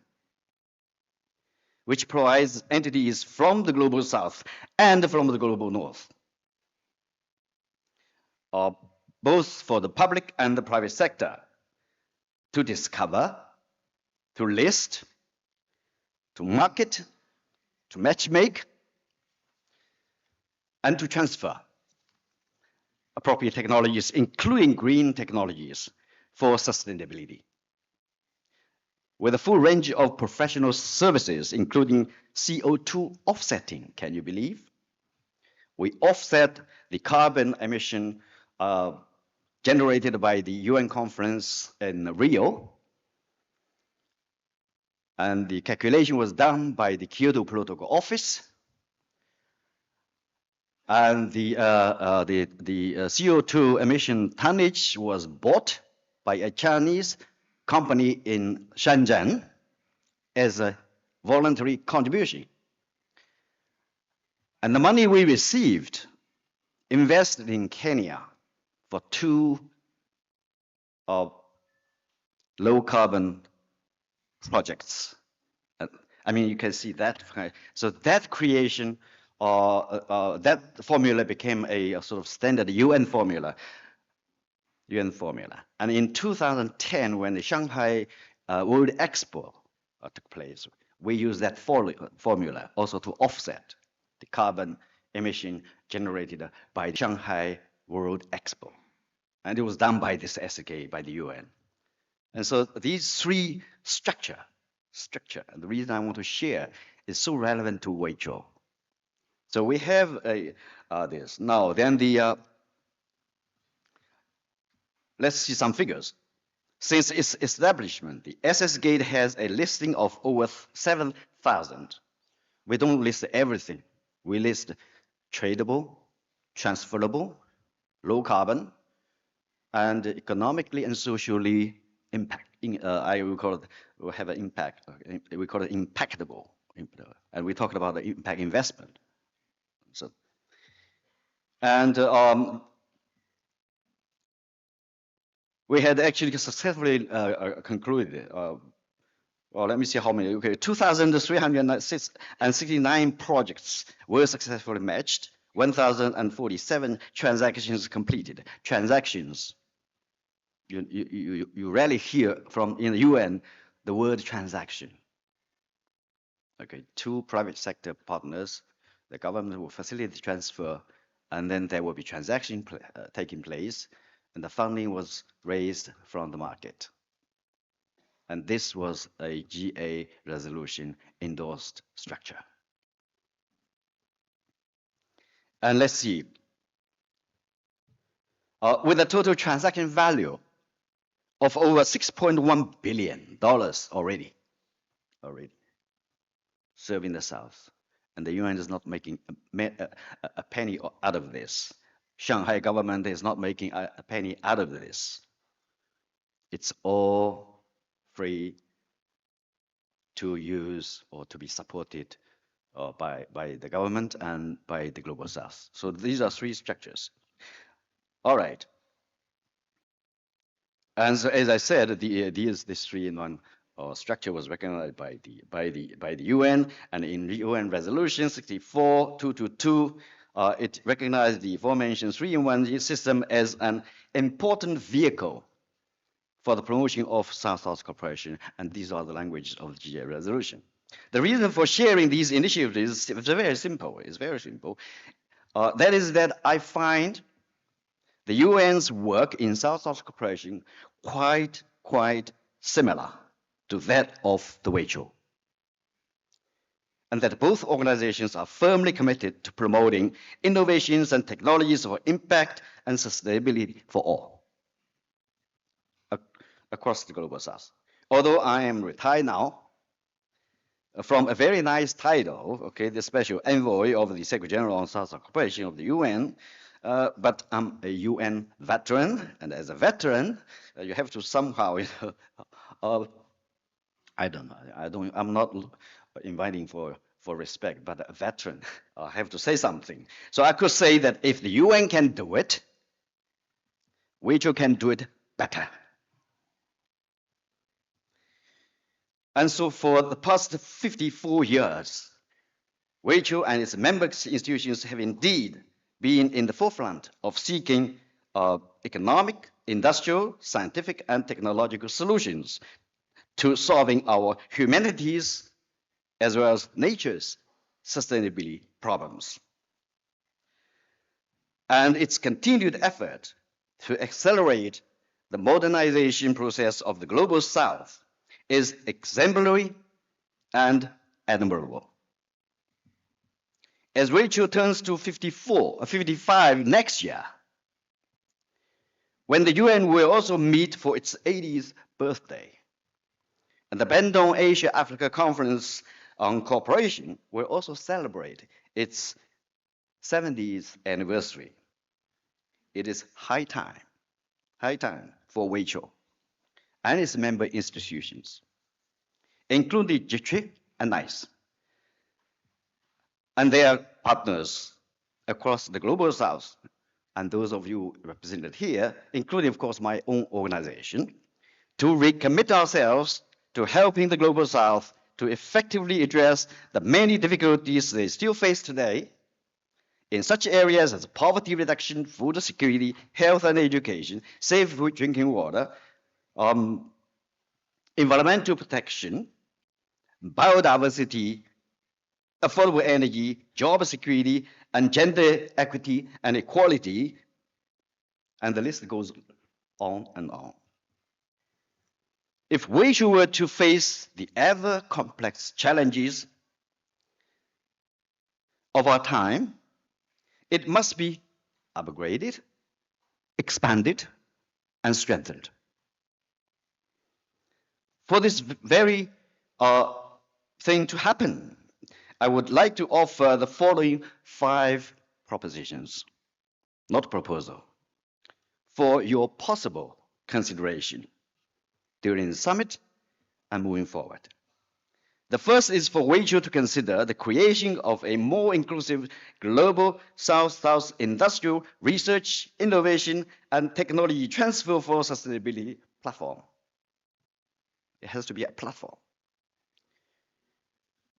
Speaker 17: which provides entities from the global south and from the global north, both for the public and the private sector, to discover, to list, to market, to matchmake, and to transfer appropriate technologies, including green technologies, for sustainability. With a full range of professional services, including CO2 offsetting, can you believe? We offset the carbon emission generated by the UN conference in Rio, and the calculation was done by the Kyoto Protocol Office, and the CO2 emission tonnage was bought by a Chinese company in Shenzhen as a voluntary contribution. And the money we received invested in Kenya for 2 low carbon projects. I mean, you can see that. So that creation, that formula became a sort of standard UN formula. And in 2010, when the Shanghai World Expo took place, we used that formula also to offset the carbon emission generated by the Shanghai World Expo. And it was done by this SK, by the UN. And so these three structure, and the reason I want to share is so relevant to WAITRO. So we have this. Now, then let's see some figures. Since its establishment, the SS Gate has a listing of over 7,000. We don't list everything. We list tradable, transferable, low carbon, and economically and socially I will call it, will have an impact. We call it impactable. And we talked about the impact investment. So, and we had actually successfully concluded. Well, let me see how many. Okay, 2,369 projects were successfully matched. 1,047 transactions completed. Transactions. You rarely hear from in the UN the word transaction. Okay, 2 private sector partners, the government will facilitate the transfer, and then there will be transaction taking place, and the funding was raised from the market. And this was a GA resolution endorsed structure. And let's see. With a total transaction value of over $6.1 billion already serving the South. And the UN is not making a penny out of this. Shanghai government is not making a penny out of this. It's all free to use or to be supported by the government and by the Global South. So these are 3 structures. All right. And so, as I said, this 3-in-1 structure was recognized by the UN, and in the UN Resolution 64222, it recognized the aforementioned 3-in-1 system as an important vehicle for the promotion of South-South cooperation, and these are the languages of the GA resolution. The reason for sharing these initiatives is very simple. It's very simple. That is that I find the UN's work in South-South cooperation quite similar to that of the WAITRO, and that both organizations are firmly committed to promoting innovations and technologies for impact and sustainability for all across the Global South. Although I am retired now from a very nice title, okay, the Special Envoy of the Secretary General on South-South cooperation of the UN, but I'm a UN veteran, and as a veteran, you have to somehow, I don't know, I'm not inviting for respect, but a veteran, I have to say something. So I could say that if the UN can do it, WAITRO can do it better. And so for the past 54 years, WAITRO and its member institutions have indeed been in the forefront of seeking economic, industrial, scientific, and technological solutions to solving our humanities as well as nature's sustainability problems. And its continued effort to accelerate the modernization process of the Global South is exemplary and admirable. As WAITRO turns to 55 next year, when the UN will also meet for its 80th birthday, and the Bandung Asia-Africa Conference on Cooperation will also celebrate its 70th anniversary. It is high time for WAITRO and its member institutions, including JITRI and NICE, and their partners across the Global South, and those of you represented here, including, of course, my own organization, to recommit ourselves to helping the Global South to effectively address the many difficulties they still face today in such areas as poverty reduction, food security, health and education, safe drinking water, environmental protection, biodiversity, affordable energy, job security, and gender equity and equality, and the list goes on and on. If WAITRO were to face the ever complex challenges of our time, it must be upgraded, expanded, and strengthened. For this very thing to happen, I would like to offer the following 5 propositions, not proposal, for your possible consideration during the summit and moving forward. The first is for WAITRO to consider the creation of a more inclusive global South-South industrial research, innovation, and technology transfer for sustainability platform. It has to be a platform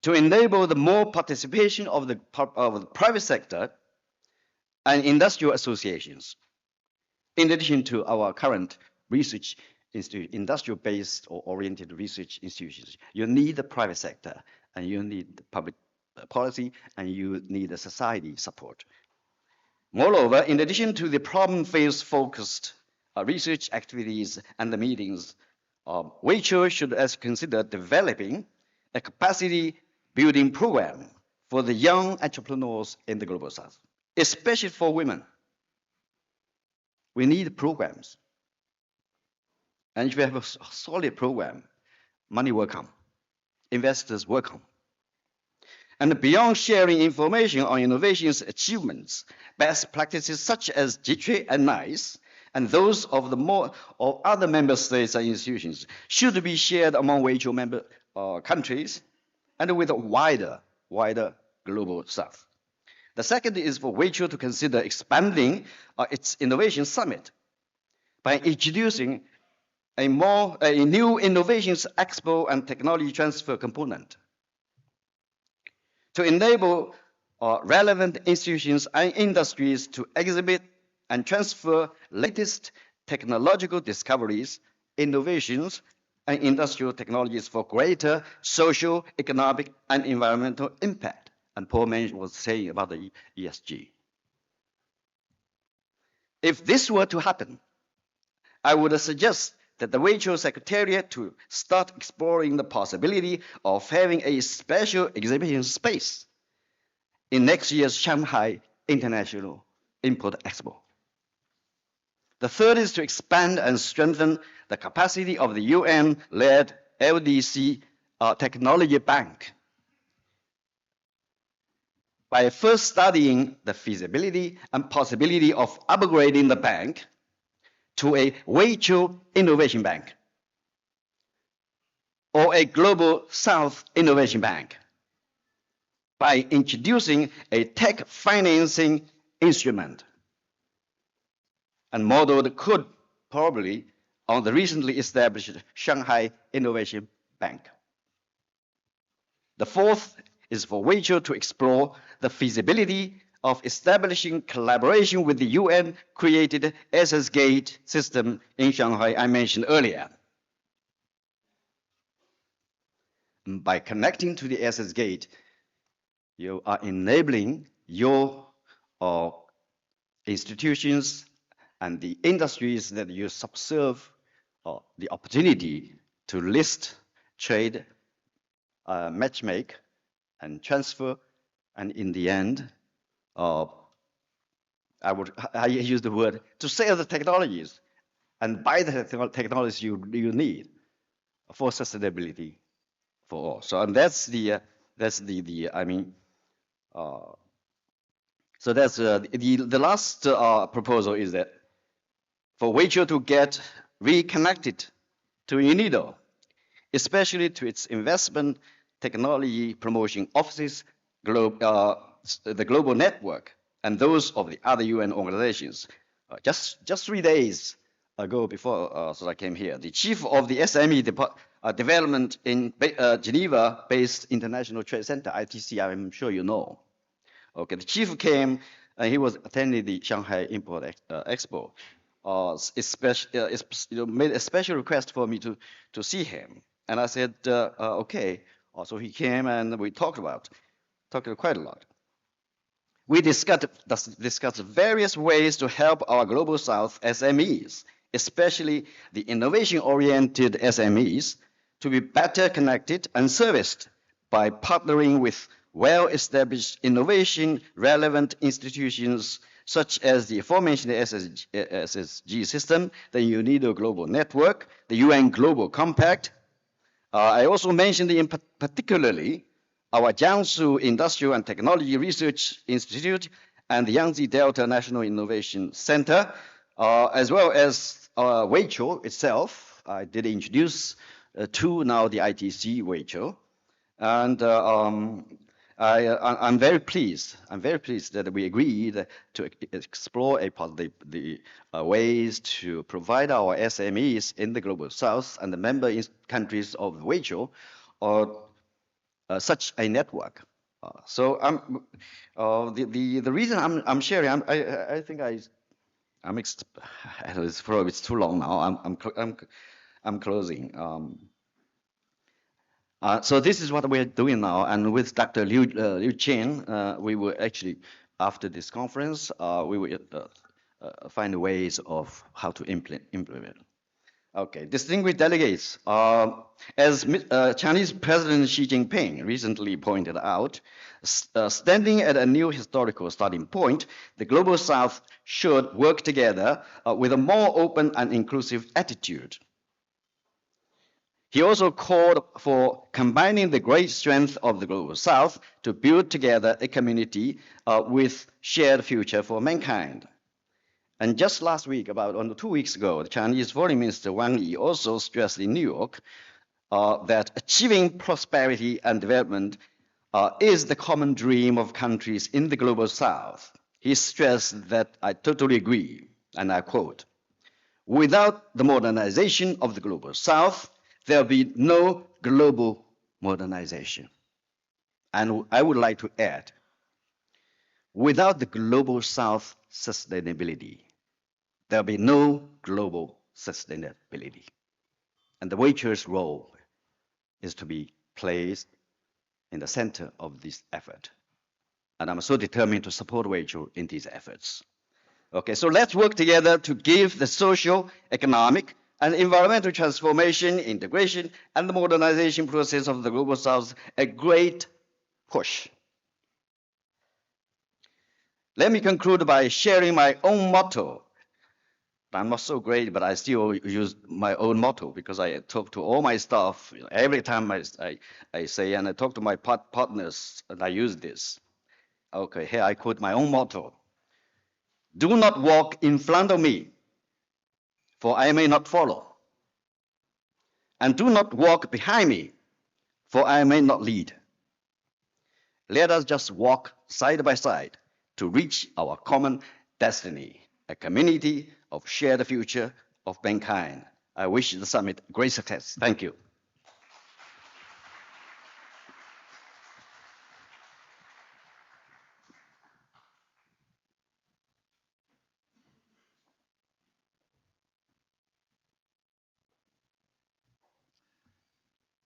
Speaker 17: to enable the more participation of the private sector and industrial associations. In addition to our current research institute, industrial-based or oriented research institutions, you need the private sector, and you need the public policy, and you need the society support. Moreover, in addition to the problem-based focused research activities and the meetings, WAITRO should also consider developing a capacity building program for the young entrepreneurs in the Global South, especially for women. We need programs. And if we have a solid program, money will come, investors will come. And beyond sharing information on innovations achievements, best practices such as JITRI and NICE, and those of other member states and institutions should be shared among WAITRO member countries and with a wider Global South. The second is for WAITRO to consider expanding its innovation summit by introducing a new innovations expo and technology transfer component to enable relevant institutions and industries to exhibit and transfer latest technological discoveries, innovations, and industrial technologies for greater social, economic, and environmental impact. And Paul was saying about the ESG. If this were to happen, I would suggest that the WAITRO Secretariat to start exploring the possibility of having a special exhibition space in next year's Shanghai International Import Expo. The third is to expand and strengthen the capacity of the UN-led LDC Technology Bank by first studying the feasibility and possibility of upgrading the bank to a WAITRO Innovation Bank or a Global South Innovation Bank by introducing a tech financing instrument and modeled could probably on the recently established Shanghai Innovation Bank. The fourth is for WAITRO to explore the feasibility of establishing collaboration with the UN-created SS Gate system in Shanghai I mentioned earlier. By connecting to the SS Gate, you are enabling your institutions and the industries that you subserve the opportunity to list, trade, matchmake, and transfer, and in the end, I use the word to sell the technologies and buy the technologies you need for sustainability for all. So, and that's the so that's the last proposal is that for WAITRO to get reconnected to UNIDO, especially to its investment technology promotion offices, the global network, and those of the other UN organizations. Just 3 days ago, before so I came here, the chief of the SME development in Geneva-based International Trade Center, ITC, I'm sure you know. Okay, the chief came and he was attending the Shanghai Import Expo. Made a special request for me to see him, and I said okay. So he came and we talked quite a lot. We discussed various ways to help our Global South SMEs, especially the innovation-oriented SMEs, to be better connected and serviced by partnering with well-established innovation-relevant institutions such as the aforementioned SSG system, the UNIDO Global Network, the UN Global Compact. I also mentioned particularly our Jiangsu Industrial and Technology Research Institute and the Yangtze Delta National Innovation Center, as well as WAITRO itself. I did introduce to now the ITC WAITRO, and I'm very pleased. I'm very pleased that we agreed to explore the ways to provide our SMEs in the Global South and the member countries of WAITRO or such a network. So the reason I'm sharing, I think it's probably too long now. I'm closing. So this is what we're doing now, and with Dr. Liu Chen, we will actually, after this conference, we will find ways of how to implement. Okay, distinguished delegates, as Chinese President Xi Jinping recently pointed out, standing at a new historical starting point, the Global South should work together with a more open and inclusive attitude. He also called for combining the great strength of the Global South to build together a community with shared future for mankind. And just last week, about 2 weeks ago, the Chinese Foreign Minister Wang Yi also stressed in New York that achieving prosperity and development is the common dream of countries in the Global South. He stressed that I totally agree, and I quote, "Without the modernization of the Global South, there'll be no global modernization." And I would like to add, without the Global South sustainability, there'll be no global sustainability. And the WAITRO's role is to be placed in the center of this effort. And I'm so determined to support WAITRO in these efforts. Okay, so let's work together to give the social, economic, and environmental transformation, integration, and the modernization process of the Global South a great push. Let me conclude by sharing my own motto. I'm not so great, but I still use my own motto because I talk to all my staff. Every time I say, and I talk to my partners, and I use this. Okay, here I quote my own motto. "Do not walk in front of me, for I may not follow. And do not walk behind me, for I may not lead. Let us just walk side by side to reach our common destiny, a community of shared future of mankind." I wish the summit great success. Thank you.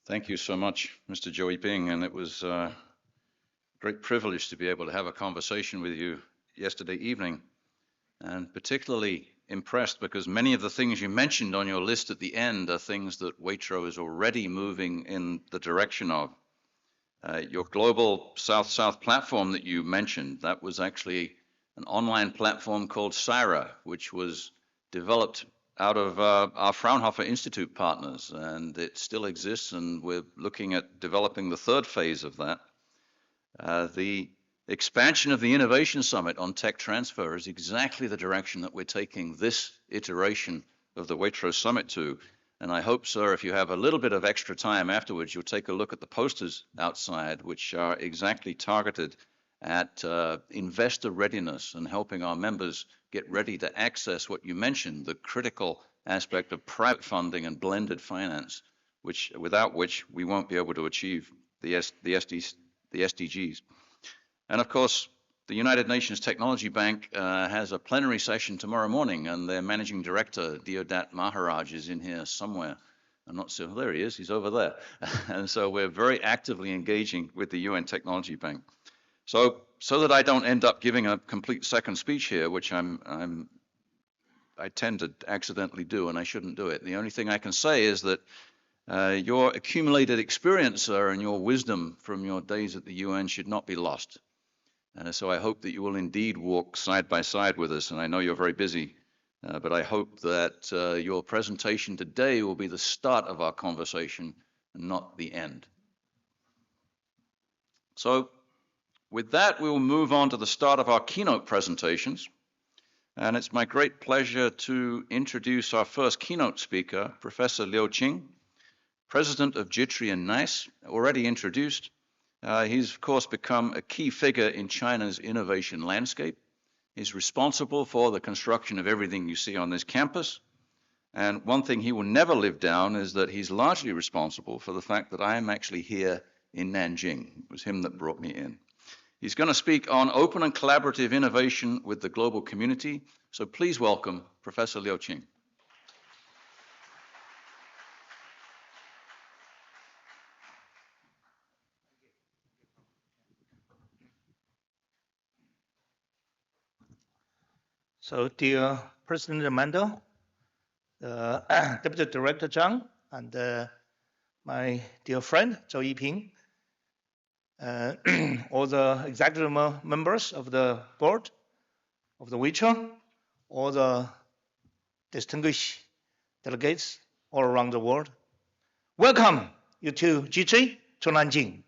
Speaker 2: Thank you so much, Mr. Zhou Yiping, and it was a great privilege to be able to have a conversation with you yesterday evening, and particularly impressed because many of the things you mentioned on your list at the end are things that WAITRO is already moving in the direction of. Your global South-South platform that you mentioned, that was actually an online platform called SIRA, which was developed out of our Fraunhofer Institute partners, and it still exists, and we're looking at developing the third phase of that. The expansion of the Innovation Summit on tech transfer is exactly the direction that we're taking this iteration of the WAITRO Summit to. And I hope, sir, if you have a little bit of extra time afterwards, you'll take a look at the posters outside, which are exactly targeted at investor readiness and helping our members get ready to access what you mentioned, the critical aspect of private funding and blended finance, without which we won't be able to achieve the SDGs. And of course, the United Nations Technology Bank has a plenary session tomorrow morning, and their managing director, Deodat Maharaj, is in here somewhere. I'm not sure, there he is, he's over there. And so we're very actively engaging with the UN Technology Bank. So that I don't end up giving a complete second speech here, which I tend to accidentally do, and I shouldn't do it. The only thing I can say is that your accumulated experience, sir, and your wisdom from your days at the UN should not be lost. And so I hope that you will indeed walk side by side with us, and I know you're very busy, but I hope that your presentation today will be the start of our conversation and not the end. So with that, we will move on to the start of our keynote presentations. And it's my great pleasure to introduce our first keynote speaker, Professor Liu Qing, President of JITRI and NICE, already introduced. He's, of course, become a key figure in China's innovation landscape. He's responsible for the construction of everything you see on this campus. And one thing he will never live down is that he's largely responsible for the fact that I am actually here in Nanjing. It was him that brought me in. He's going to speak on open and collaborative innovation with the global community. So please welcome Professor Liu Qing.
Speaker 18: So, dear President Mandal, Deputy Director Zhang, and my dear friend Zhou Yiping, all the executive members of the board of the WAITRO, all the distinguished delegates all around the world, welcome you to JITRI, to Nanjing.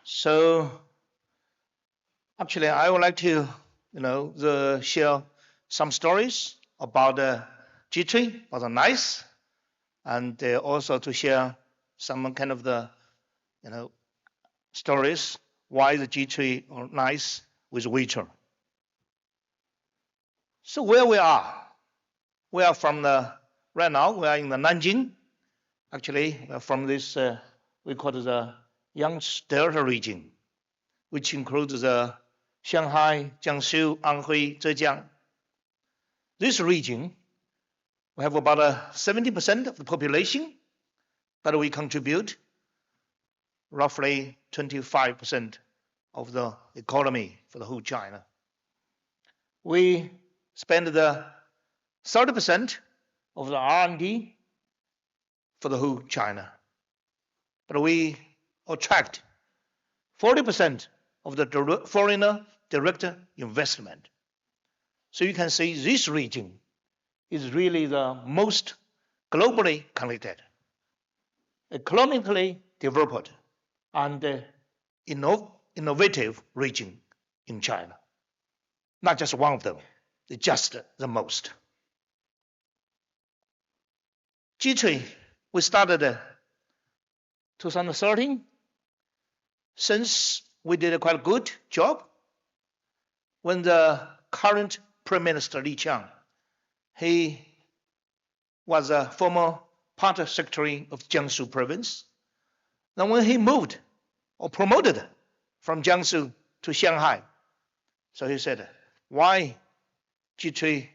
Speaker 18: So, actually, I would like to, share some stories about JITRI, about the NICE, and also to share some kind of the, stories why the JITRI or NICE with WAITRO. So where we are from right now we are in the Nanjing. Actually, we are from this we call it the Yangtze Delta region, which includes the Shanghai, Jiangsu, Anhui, Zhejiang. This region, we have about 70% of the population, but we contribute roughly 25% of the economy for the whole China. We spend the 30% of the R&D for the whole China, but we attract 40% of the foreign direct investment. So you can see this region is really the most globally connected, economically developed, and innovative region in China. Not just one of them, just the most. JITRI, we started 2013. Since we did a quite good job, when the current Prime Minister Li Qiang, he was a former Party Secretary of Jiangsu Province. Then when he moved or promoted from Jiangsu to Shanghai, so he said, why JITRI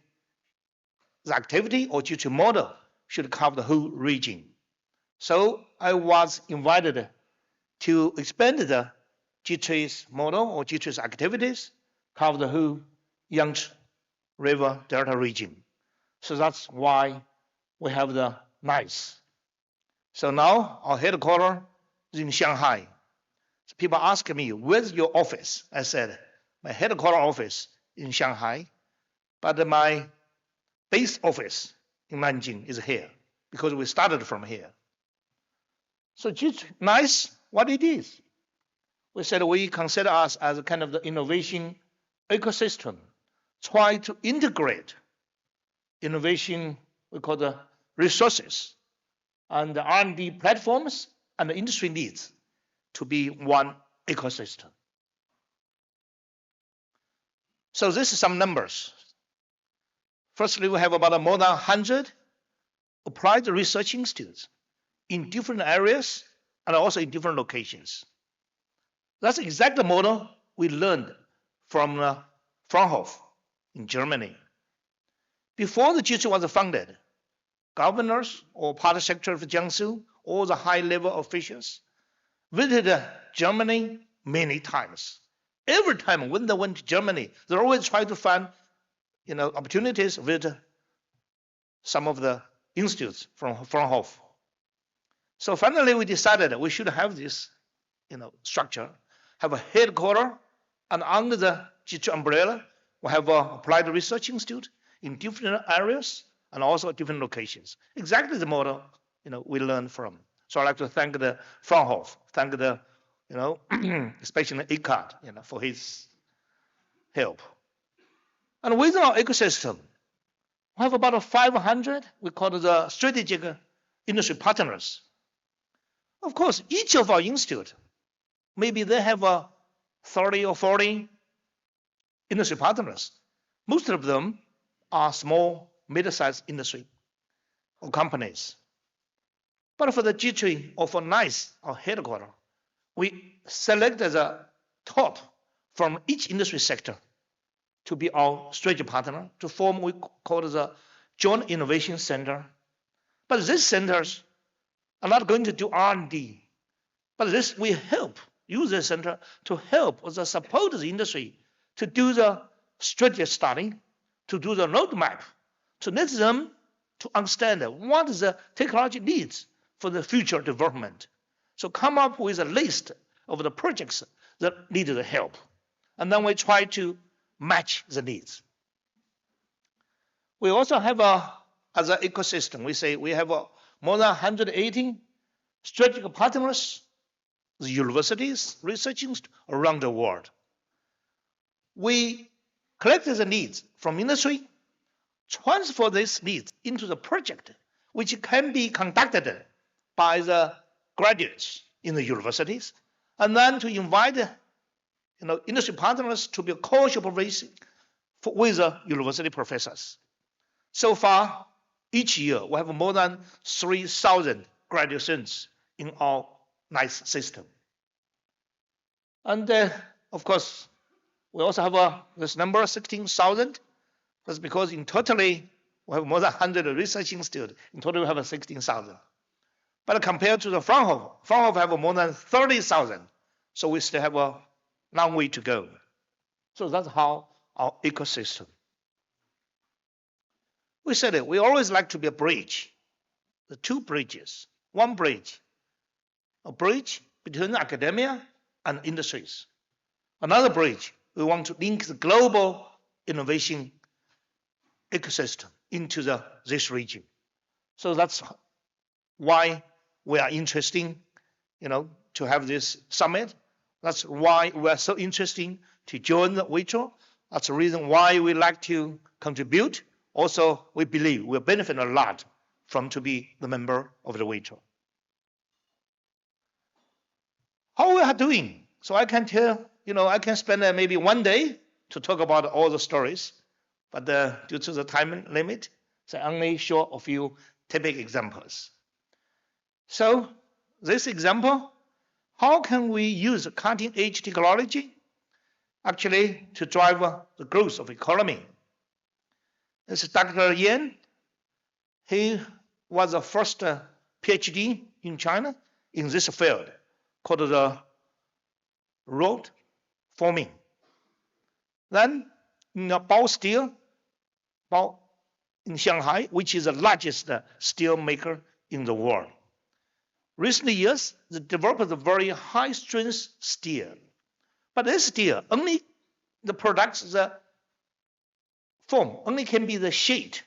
Speaker 18: the activity or JITRI model should cover the whole region. So I was invited to expand the JITRI's model or JITRI's activities, cover the whole Yangtze River Delta region. So that's why we have the NICE. So now our headquarters is in Shanghai. So people ask me, where's your office? I said, my headquarters office in Shanghai, but my base office in Nanjing is here because we started from here. So JITRI, NICE, what it is? We said we consider us as a kind of the innovation ecosystem, try to integrate innovation, we call the resources, and the R&D platforms and the industry needs to be one ecosystem. So this is some numbers. Firstly, we have about more than 100 applied research institutes in different areas and also in different locations. That's the exact model we learned from Fraunhofer in Germany. Before the JITRI was founded, governors or party secretary of Jiangsu, all the high-level officials visited Germany many times. Every time when they went to Germany, they always try to find opportunities with some of the institutes from Fraunhofer. So finally, we decided we should have this structure, have a headquarters, and under the JITRI umbrella, we have an applied research institute in different areas and also different locations. Exactly the model we learned from. So I'd like to thank the Fraunhofer, thank the especially Eckhart for his help. And within our ecosystem, we have about 500, we call it the strategic industry partners. Of course, each of our institutes, maybe they have 30 or 40 industry partners. Most of them are small, mid-sized industry or companies. But for the JITRI or for NICE, our headquarters, we select as a top from each industry sector to be our strategic partner, to form what we call the Joint Innovation Center. But these centers are not going to do R&D, but this we help, use this center to help or support the industry to do the strategy study, to do the roadmap, to let them to understand what the technology needs for the future development. So come up with a list of the projects that need the help. And then we try to match the needs. We also have as an ecosystem, we say we have more than 180 strategic partners, the universities, research institutes around the world. We collect the needs from industry, transfer these needs into the project, which can be conducted by the graduates in the universities, and then to invite industry partners to be co-supervising with the university professors. So far, each year, we have more than 3,000 graduate students in our NICE system. And of course, we also have this number, 16,000. That's because in totally, we have more than 100 research institutes. In total, we have 16,000. But compared to the Fraunhofer have more than 30,000. So we still have a long way to go. So that's how our ecosystem. We said it, we always like to be a bridge, the two bridges. One bridge, a bridge between academia and industries. Another bridge, we want to link the global innovation ecosystem into this region. So that's why we are interested, to have this summit. That's why we are so interested to join the WAITRO. That's the reason why we like to contribute. Also, we believe we'll benefit a lot from to be the member of the WAITRO. How we are doing? So I can tell, I can spend maybe one day to talk about all the stories, but due to the time limit, so I only show a few typical examples. So this example, how can we use cutting-edge technology actually to drive the growth of economy? This is Dr. Yan He was the first PhD in China in this field called the rod forming. Then in Bao Steel, Bao in Shanghai, which is the largest steel maker in the world. Recent years, they developed a very high strength steel. But this steel, only the products, the form, only can be the sheet.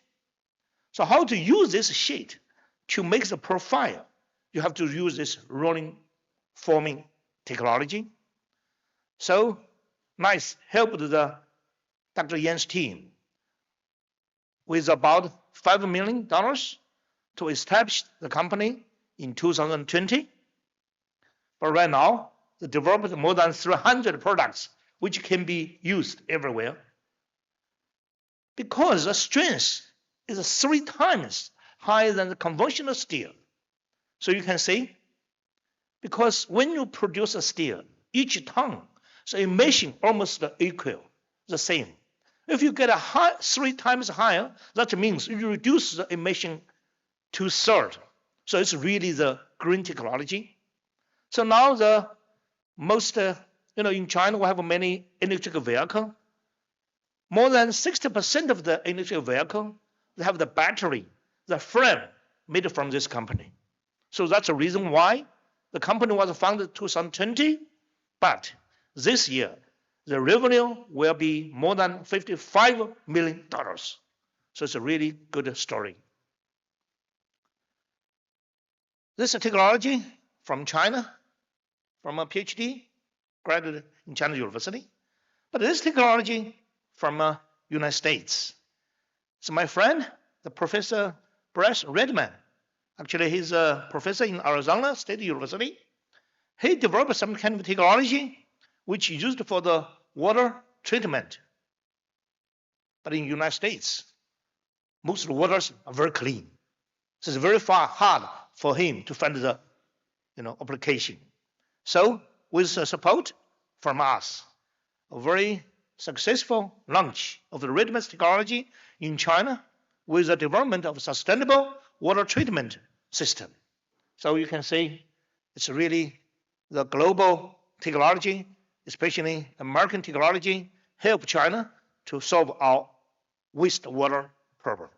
Speaker 18: So how to use this sheet to make the profile? You have to use this rolling forming technology. So NICE helped the Dr. Yan's team with about $5 million to establish the company in 2020. But right now, they developed more than 300 products which can be used everywhere. Because the strength is 3 times higher than the conventional steel. So you can see, because when you produce a steel, each ton, so emission almost equal, the same. If you get a 3 times higher, that means you reduce the emission to 1/3. So it's really the green technology. So now the most, in China, we have many electric vehicles. More than 60% of the electric vehicle, they have the battery, the frame made from this company. So that's the reason why the company was founded in 2020, but this year, the revenue will be more than $55 million. So it's a really good story. This technology from China, from a PhD, graduate in China University. But this technology from United States. So my friend, the Professor Brett Redman, actually he's a professor in Arizona State University. He developed some kind of technology which is used for the water treatment. But in the United States, most waters are very clean. So it's very hard for him to find the application. So with support from us, a very successful launch of the Redman's technology in China with the development of a sustainable water treatment system. So you can see it's really the global technology, especially American technology, help China to solve our wastewater problem.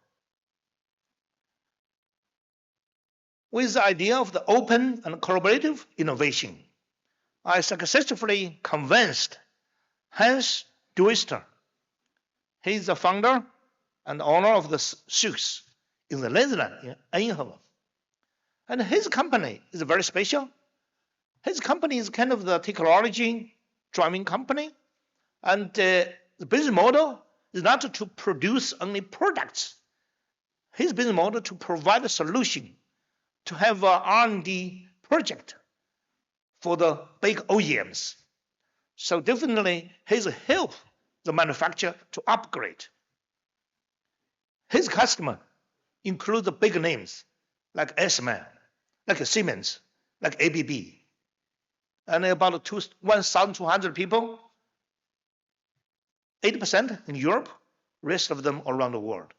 Speaker 18: With the idea of the open and collaborative innovation, I successfully convinced Hans Duister. He's the founder and owner of the SUX in the Netherlands, in Eindhoven. And his company is very special. His company is kind of the technology driving company. And the business model is not to produce only products. His business model to provide a solution, to have an R&D project for the big OEMs. So definitely his help the manufacturer to upgrade. His customer include the big names like S-Man, like Siemens, like ABB, and about 1,200 people, 80% in Europe, rest of them around the world.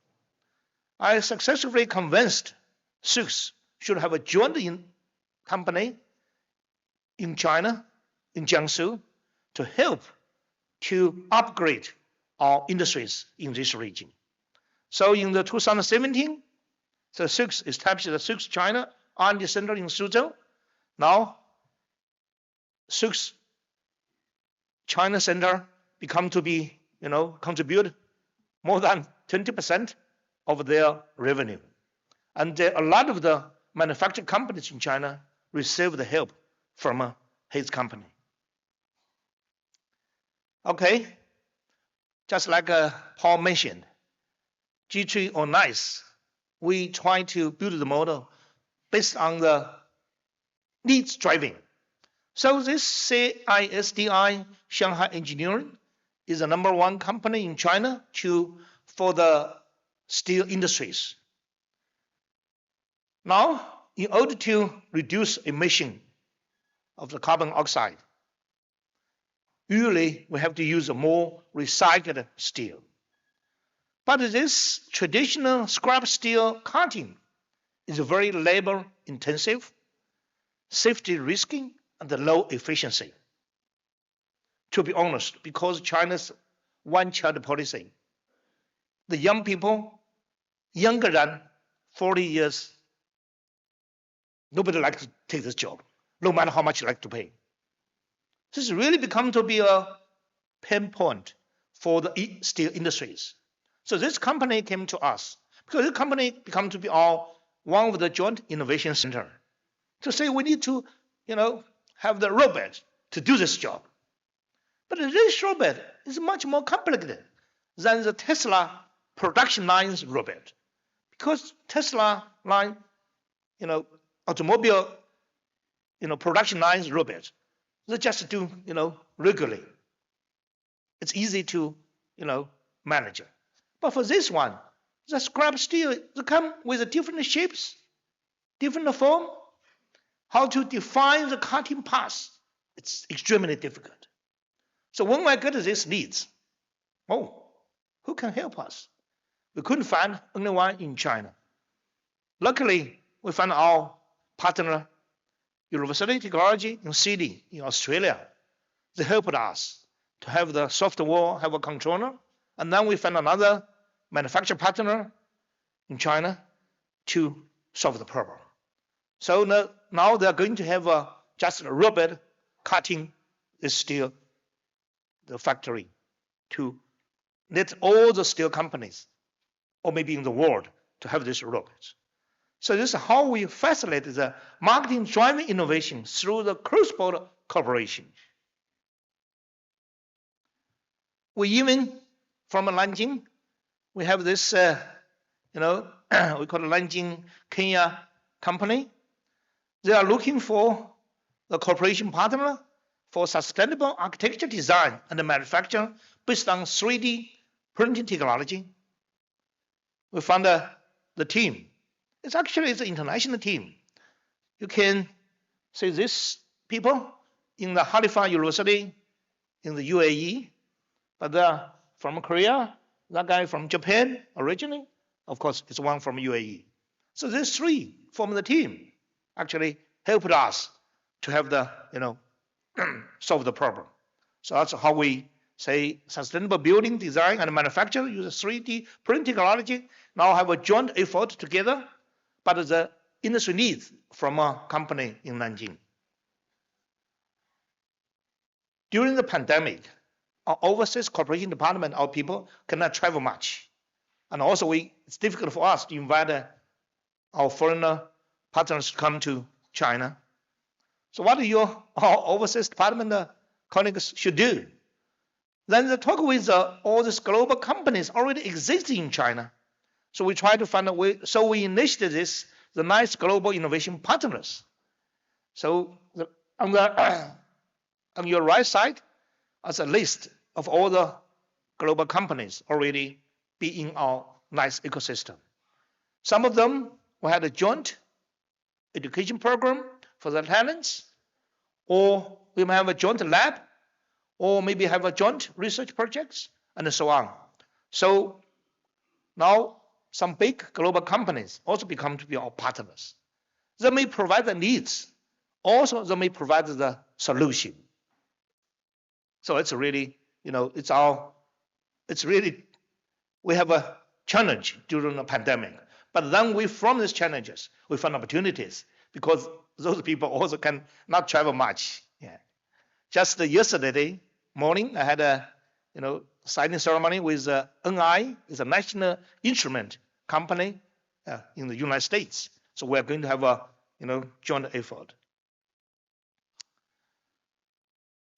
Speaker 18: I successfully convinced SUX should have a joint company in China, in Jiangsu, to help to upgrade our industries in this region. So in the 2017, the SUX established the SUX China R&D Center in Suzhou. Now, SUX China Center become to be, contribute more than 20% of their revenue. And a lot of the manufacturing companies in China receive the help from his company. Okay, just like Paul mentioned, JITRI or NICE, we try to build the model based on the needs driving. So this CISDI Shanghai Engineering is the #1 company in China for the steel industries. Now, in order to reduce emission of the carbon oxide, usually we have to use a more recycled steel. But this traditional scrap steel cutting is very labor intensive, safety risky, and low efficiency. To be honest, because China's one-child policy, the young people younger than 40 years, nobody likes to take this job, no matter how much you like to pay. This has really become to be a pain point for the steel industries. So this company came to us because this company become to be one of the joint innovation center to say we need to, have the robot to do this job. But this robot is much more complicated than the Tesla production line's robot, because Tesla line, automobile, production line's robot, they just do, regularly. It's easy to, manage. But for this one, the scrap steel, they come with different shapes, different form. How to define the cutting path, it's extremely difficult. So when I get these needs, who can help us? We couldn't find anyone in China. Luckily, we found our partner, University Technology in Sydney, in Australia. They helped us to have the software, have a controller, and then we found another manufacturer partner in China to solve the problem. So now they're going to have just a robot cutting the steel, the factory, to let all the steel companies, or maybe in the world, to have these robots. So this is how we facilitate the marketing driving innovation through the cross-border cooperation. We even, from Nanjing, we have this, we call it Nanjing Kenya company. They are looking for the cooperation partner for sustainable architecture design and manufacture based on 3D printing technology. We found the team. It's an international team. You can see these people in the Halifax University in the UAE, but they're from Korea, that guy from Japan originally, of course, it's one from UAE. So these three from the team actually helped us to have the, solve the problem. So that's how we say sustainable building design and manufacture use 3D print technology. Now have a joint effort together, but the industry needs from a company in Nanjing. During the pandemic, our overseas cooperation department, our people cannot travel much. And also it's difficult for us to invite our foreign partners to come to China. So what our overseas department colleagues should do? Then they talk with all these global companies already existing in China. So we try to find a way. So we initiated the nice global innovation partners. So on your right side, as a list of all the global companies already be in our nice ecosystem. Some of them we had a joint education program for the talents, or we might have a joint lab, or maybe have a joint research projects, and so on. So now some big global companies also become to be our partners. They may provide the needs, also they may provide the solution. So it's really, we have a challenge during the pandemic. But then from these challenges, we find opportunities because those people also can not travel much. Yeah. Just yesterday morning, I had a signing ceremony with NI, is a national instrument company in the United States. So we're going to have a joint effort.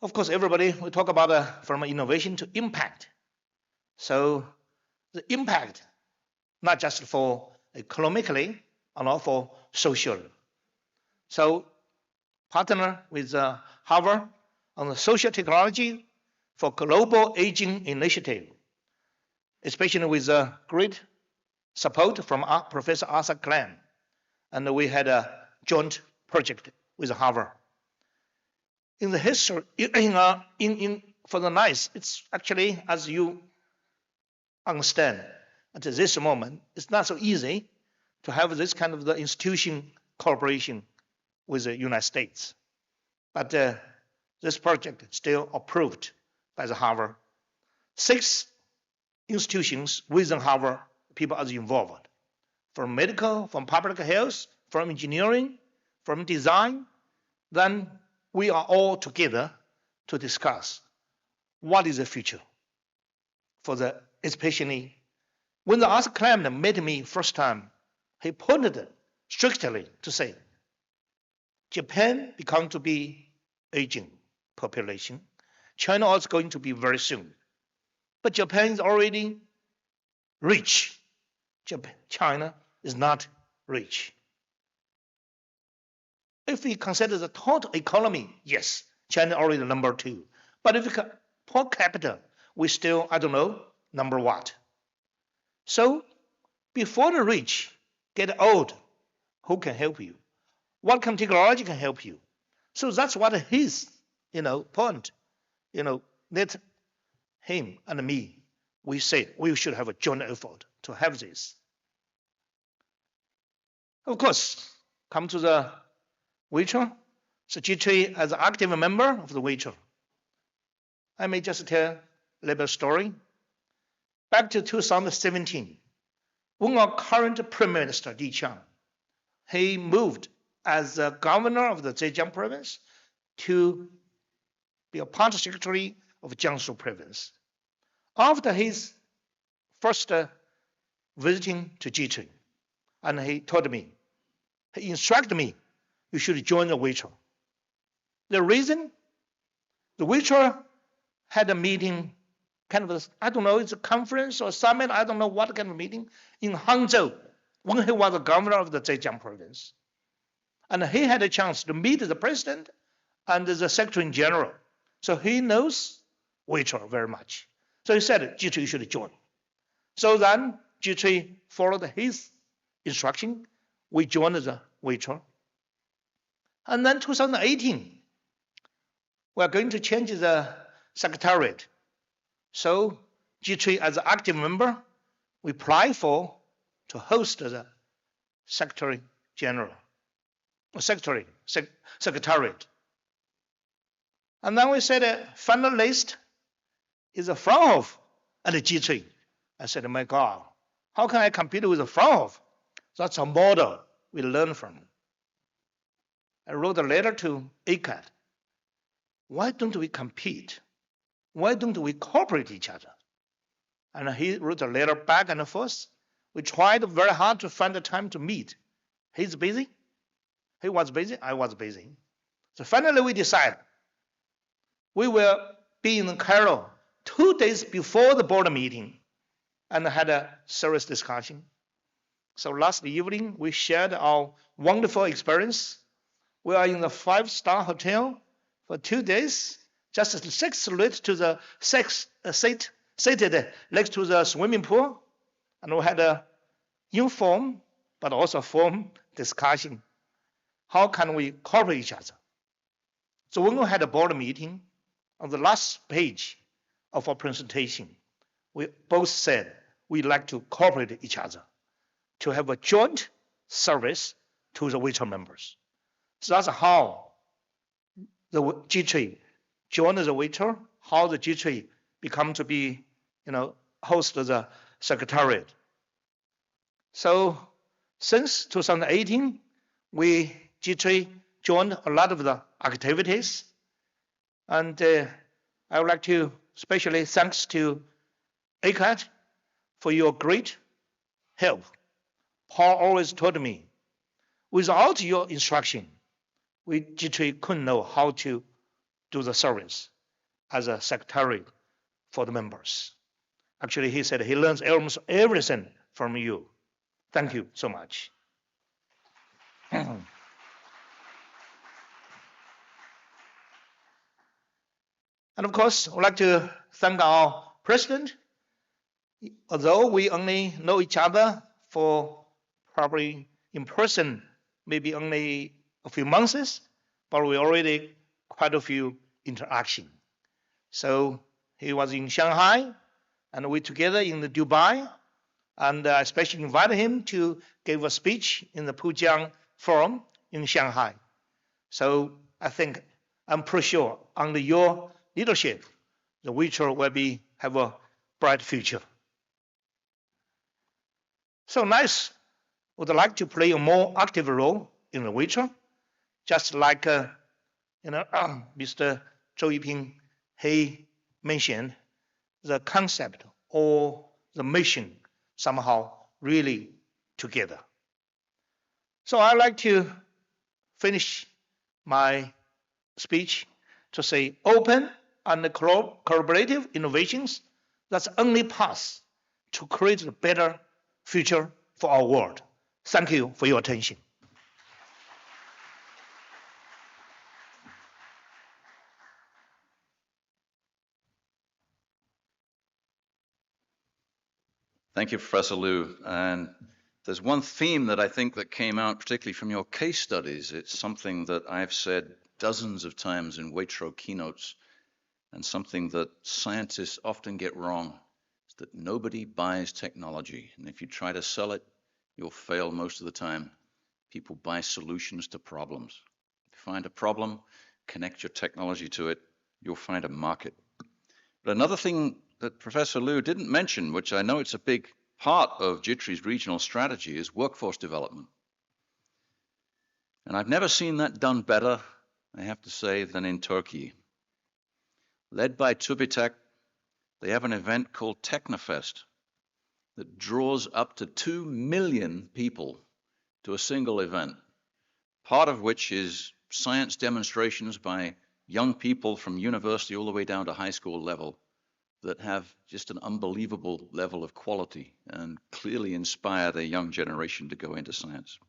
Speaker 18: Of course, everybody we talk about from innovation to impact. So the impact, not just for economically, and also for social. So partner with Harvard on the social technology for global aging initiative, especially with great support from Professor Arthur Clan. And we had a joint project with Harvard. In the history, for the NICE, it's actually, as you understand, at this moment, it's not so easy to have this kind of the institution cooperation with the United States. But this project is still approved by the Harvard. 6 institutions within Harvard, people are involved. From medical, from public health, from engineering, from design. Then we are all together to discuss what is the future for the, especially when the Arthur Clement met me first time, he pointed strictly to say, Japan become to be aging population. China also going to be very soon. But Japan is already rich. China is not rich. If we consider the total economy, yes, China already the number 2. But if we per capita, we still, I don't know, number what. So before the rich get old, who can help you? What kind of technology can help you? So that's what his, point. Let him and me, we said we should have a joint effort to have this. Of course, come to the WAITRO. So JITRI as an active member of the WAITRO. I may just tell a little bit story. Back to 2017, when our current Prime Minister Li Qiang, he moved as the governor of the Zhejiang province to be a party secretary of Jiangsu province. After his first visiting to JITRI, and he told me, he instructed me, you should join the WAITRO. The reason, the WAITRO had a meeting, kind of, I don't know, it's a conference or summit, I don't know what kind of meeting, in Hangzhou, when he was the governor of the Zhejiang province. And he had a chance to meet the president and the secretary general. So he knows WAITRO very much. So he said, JITRI, you should join. So then JITRI followed his instruction. We joined the WAITRO. And then 2018, we are going to change the secretariat. So JITRI, as an active member, we apply for to host the secretary general, or secretariat. And then we said, final list is a Fraunhofer and a JITRI. I said, my God, how can I compete with a Fraunhofer? That's a model we learn from. I wrote a letter to ACAD. Why don't we compete? Why don't we cooperate each other? And he wrote a letter back and forth. We tried very hard to find the time to meet. He's busy. He was busy. I was busy. So finally we decided we will be in Cairo 2 days before the board meeting and had a serious discussion. So last evening, we shared our wonderful experience. We are in the 5-star hotel for 2 days, just 6 seats to the seated next to the swimming pool. And we had a informal, but also formal discussion. How can we cooperate each other? So when we had a board meeting, on the last page of our presentation, we both said we'd like to cooperate each other, to have a joint service to the WAITRO members. So that's how the JITRI joined the WAITRO, how the JITRI become to be, host of the secretariat. So since 2018, JITRI joined a lot of the activities. And I would like to especially thanks to ACAD for your great help. Paul always told me, without your instruction, we JITRI couldn't know how to do the service as a secretary for the members. Actually, he said he learns almost everything from you. Thank you so much. And of course, I'd like to thank our president. Although we only know each other for probably in person, maybe only a few months, but we already quite a few interaction. So he was in Shanghai, and we together in Dubai. And I especially invited him to give a speech in the Pujiang Forum in Shanghai. So I think, I'm pretty sure, under your leadership, the WAITRO will have a bright future. So NICE would like to play a more active role in the WAITRO, just like Mr. Zhou Yiping, he mentioned the concept or the mission somehow really together. So I'd like to finish my speech to say open and collaborative innovations, that's the only path to create a better future for our world. Thank you for your attention.
Speaker 2: Thank you, Professor Liu. And there's one theme that I think that came out particularly from your case studies. It's something that I've said dozens of times in WAITRO keynotes, and something that scientists often get wrong, is that nobody buys technology. And if you try to sell it, you'll fail most of the time. People buy solutions to problems. If you find a problem, connect your technology to it, you'll find a market. But another thing that Professor Liu didn't mention, which I know it's a big part of JITRI's regional strategy, is workforce development. And I've never seen that done better, I have to say, than in Turkey. Led by TÜBİTAK, they have an event called Technofest that draws up to 2 million people to a single event, part of which is science demonstrations by young people from university all the way down to high school level that have just an unbelievable level of quality and clearly inspire the young generation to go into science.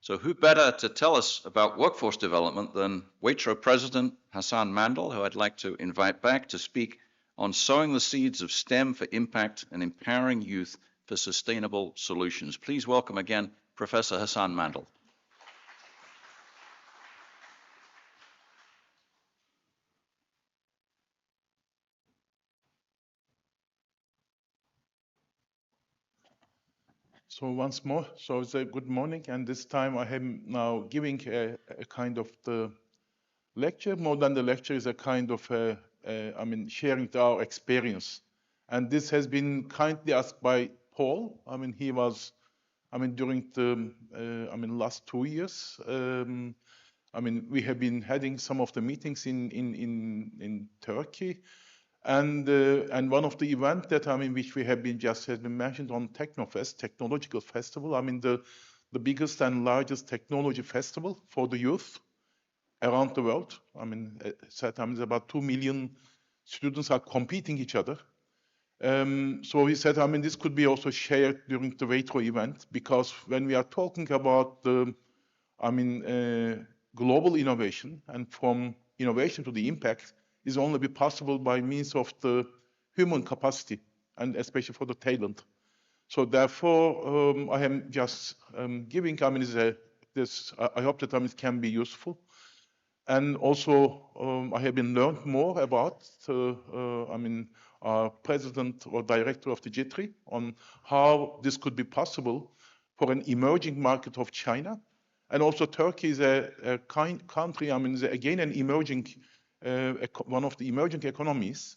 Speaker 2: So who better to tell us about workforce development than WAITRO President Hasan Mandal, who I'd like to invite back to speak on sowing the seeds of STEM for impact and empowering youth for sustainable solutions. Please welcome again Professor Hasan Mandal.
Speaker 10: So once more, so it's a good morning, and this time I am now giving a kind of the lecture. More than the lecture, is a kind of sharing our experience, and this has been kindly asked by Paul. He was, during the last 2 years. We have been having some of the meetings in Turkey. And one of the events that which we have been has been mentioned on Technofest, Technological Festival. The biggest and largest technology festival for the youth around the world. About 2 million students are competing each other. So he said, this could be also shared during the WAITRO event, because when we are talking about the, global innovation, and from innovation to the impact, is only be possible by means of the human capacity, and especially for the talent. So therefore, I am just giving, this. I hope that it can be useful. And also, I have been learned more about, our president or director of the JITRI, on how this could be possible for an emerging market of China. And also Turkey is a country, is again an emerging, one of the emerging economies,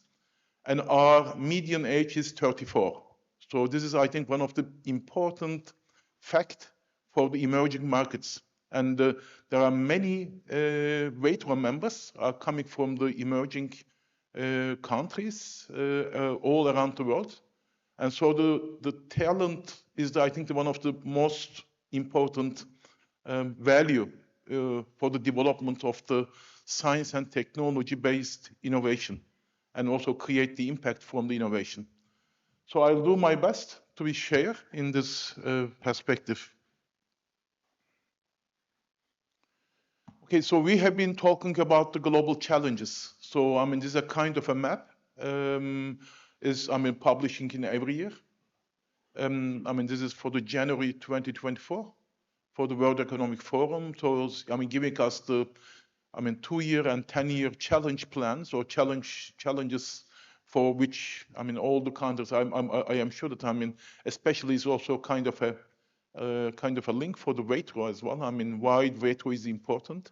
Speaker 10: and our median age is 34. So this is, I think, one of the important facts for the emerging markets. And there are many WAITRO members are coming from the emerging countries all around the world. And so the talent is, I think, one of the most important value for the development of the science and technology-based innovation, and also create the impact from the innovation. So I'll do my best to be share in this perspective. Okay, so we have been talking about the global challenges. So this is a kind of a map, is publishing in every year. This is for the January 2024 for the World Economic Forum. So giving us the 2-year and 10-year challenge plans, or challenges for which, I mean, all the countries, I am sure that, I mean, especially is also kind of a link for the WAITRO as well. I mean, why WAITRO is important.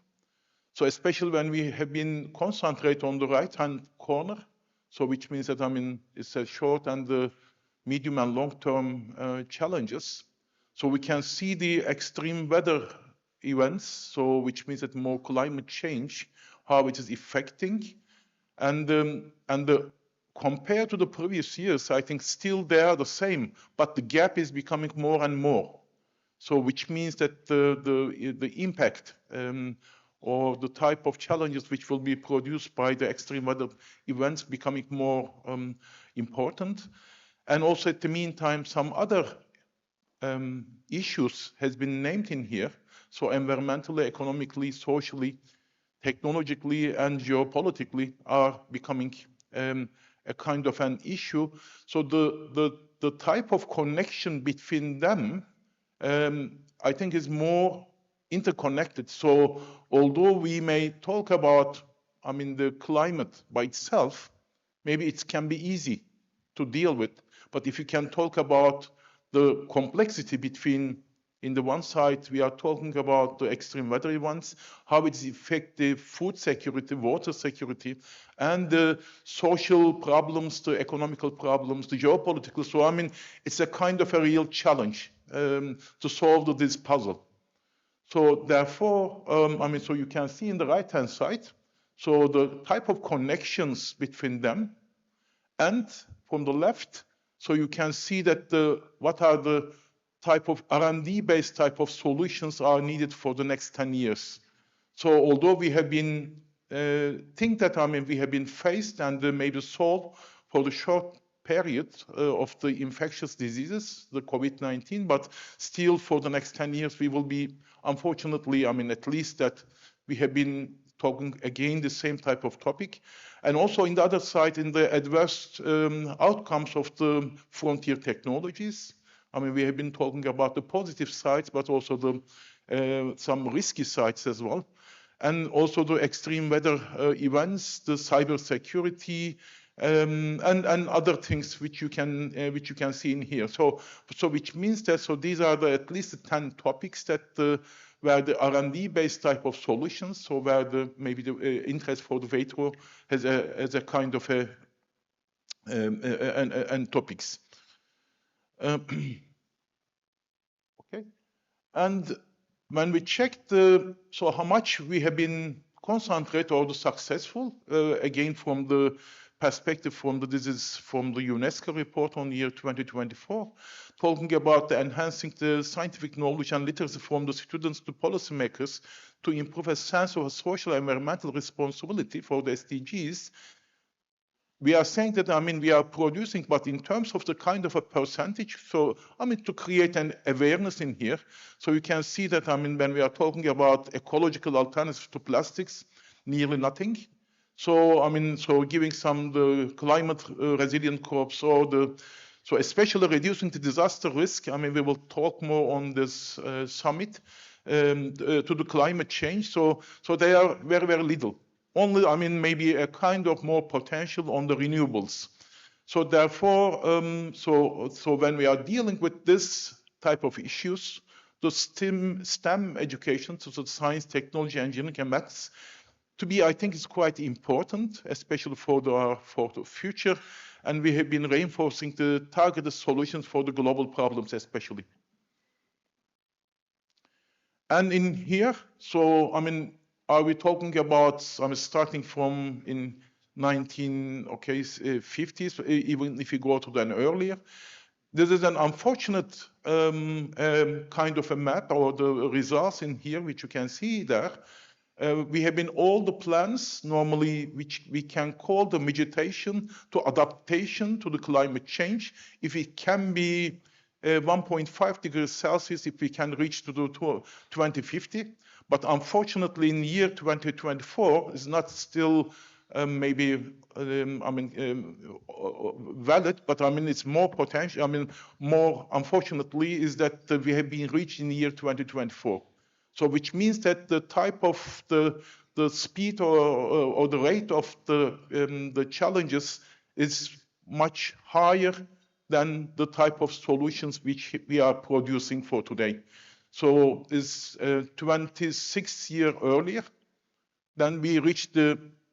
Speaker 10: So especially when we have been concentrate on the right-hand corner, so which means that, I mean, it's a short and the medium and long-term challenges. So we can see the extreme weather events, so which means that more climate change, how it is affecting, and compared to the previous years, I think still they are the same, but the gap is becoming more and more. So which means that the impact or the type of challenges which will be produced by the extreme weather events becoming more important. And also at the meantime, some other issues has been named in here. So environmentally, economically, socially, technologically, and geopolitically are becoming a kind of an issue. So the type of connection between them, I think, is more interconnected. So although we may talk about, I mean, the climate by itself, maybe it can be easy to deal with. But if you can talk about the complexity between, in the one side, we are talking about the extreme weather events, how it affects the food security, water security, and the social problems, the economical problems, the geopolitical. So, I mean, it's a kind of a real challenge to solve this puzzle. So therefore, I mean, so you can see in the right-hand side, so the type of connections between them, and from the left, so you can see that what are the type of R&D-based type of solutions are needed for the next 10 years. So although we have been, think that, I mean, we have been faced and maybe solved for the short period of the infectious diseases, the COVID-19, but still for the next 10 years, we will be, unfortunately, I mean, at least that we have been talking again the same type of topic. And also in the other side, in the adverse outcomes of the frontier technologies, I mean, we have been talking about the positive sides, but also the some risky sides as well. And also the extreme weather events, the cyber security, and other things which you can see in here. So which means that these are at least the 10 topics that where the R&D based type of solutions, so where maybe the interest for the WAITRO has a kind of and topics. Okay, and when we checked so how much we have been concentrated or successful, again from the perspective this is from the UNESCO report on the year 2024, talking about enhancing the scientific knowledge and literacy from the students to policymakers to improve a sense of social and environmental responsibility for the SDGs. We are saying that, I mean, we are producing, but in terms of the kind of a percentage, so, I mean, to create an awareness in here. So you can see that, I mean, when we are talking about ecological alternatives to plastics, nearly nothing. So, I mean, so giving the climate resilient crops or so especially reducing the disaster risk. I mean, we will talk more on this summit to the climate change. So they are very, very little. Only, I mean, maybe a kind of more potential on the renewables. So therefore, so when we are dealing with this type of issues, the STEM education, so the science, technology, engineering, and maths, to be, I think, is quite important, especially for the future. And we have been reinforcing the targeted solutions for the global problems, especially. And in here, so, I mean, are we talking about, I mean, starting from in 1950s, even if you go to then earlier? This is an unfortunate kind of a map or the results in here, which you can see there. We have been all the plans normally, which we can call the vegetation to adaptation to the climate change. If it can be 1.5 degrees Celsius, if we can reach to the 2050. But unfortunately, in the year 2024, is not still maybe, I mean, valid, but I mean, it's more potential. I mean, more unfortunately is that we have been reached in the year 2024. So which means that the type of the speed or the rate of the challenges is much higher than the type of solutions which we are producing for today. So it's 26 years earlier, then we reached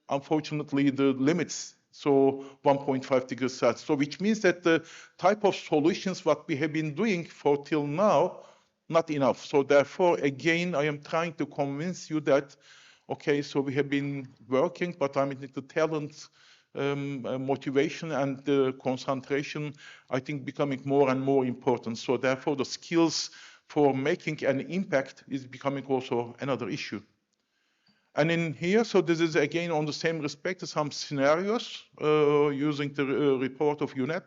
Speaker 10: unfortunately the limits. So 1.5 degrees Celsius. So which means that the type of solutions what we have been doing for till now, not enough. So therefore, again, I am trying to convince you that, okay, so we have been working, but I mean the talent, motivation and the concentration, I think becoming more and more important. So therefore, the skills for making an impact is becoming also another issue. And in here, so this is again on the same respect as some scenarios using the report of UNEP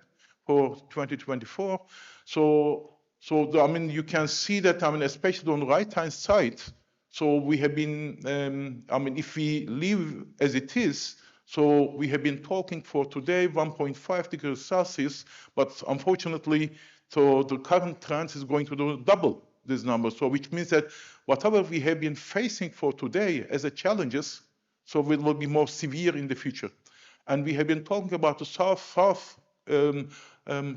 Speaker 10: for 2024. So I mean, you can see that, I mean, especially on the right-hand side, so we have been, I mean, if we leave as it is, so we have been talking for today 1.5 degrees Celsius, but unfortunately, so the current trend is going to do double this number. So which means that whatever we have been facing for today as a challenges, so it will be more severe in the future. And we have been talking about the South-South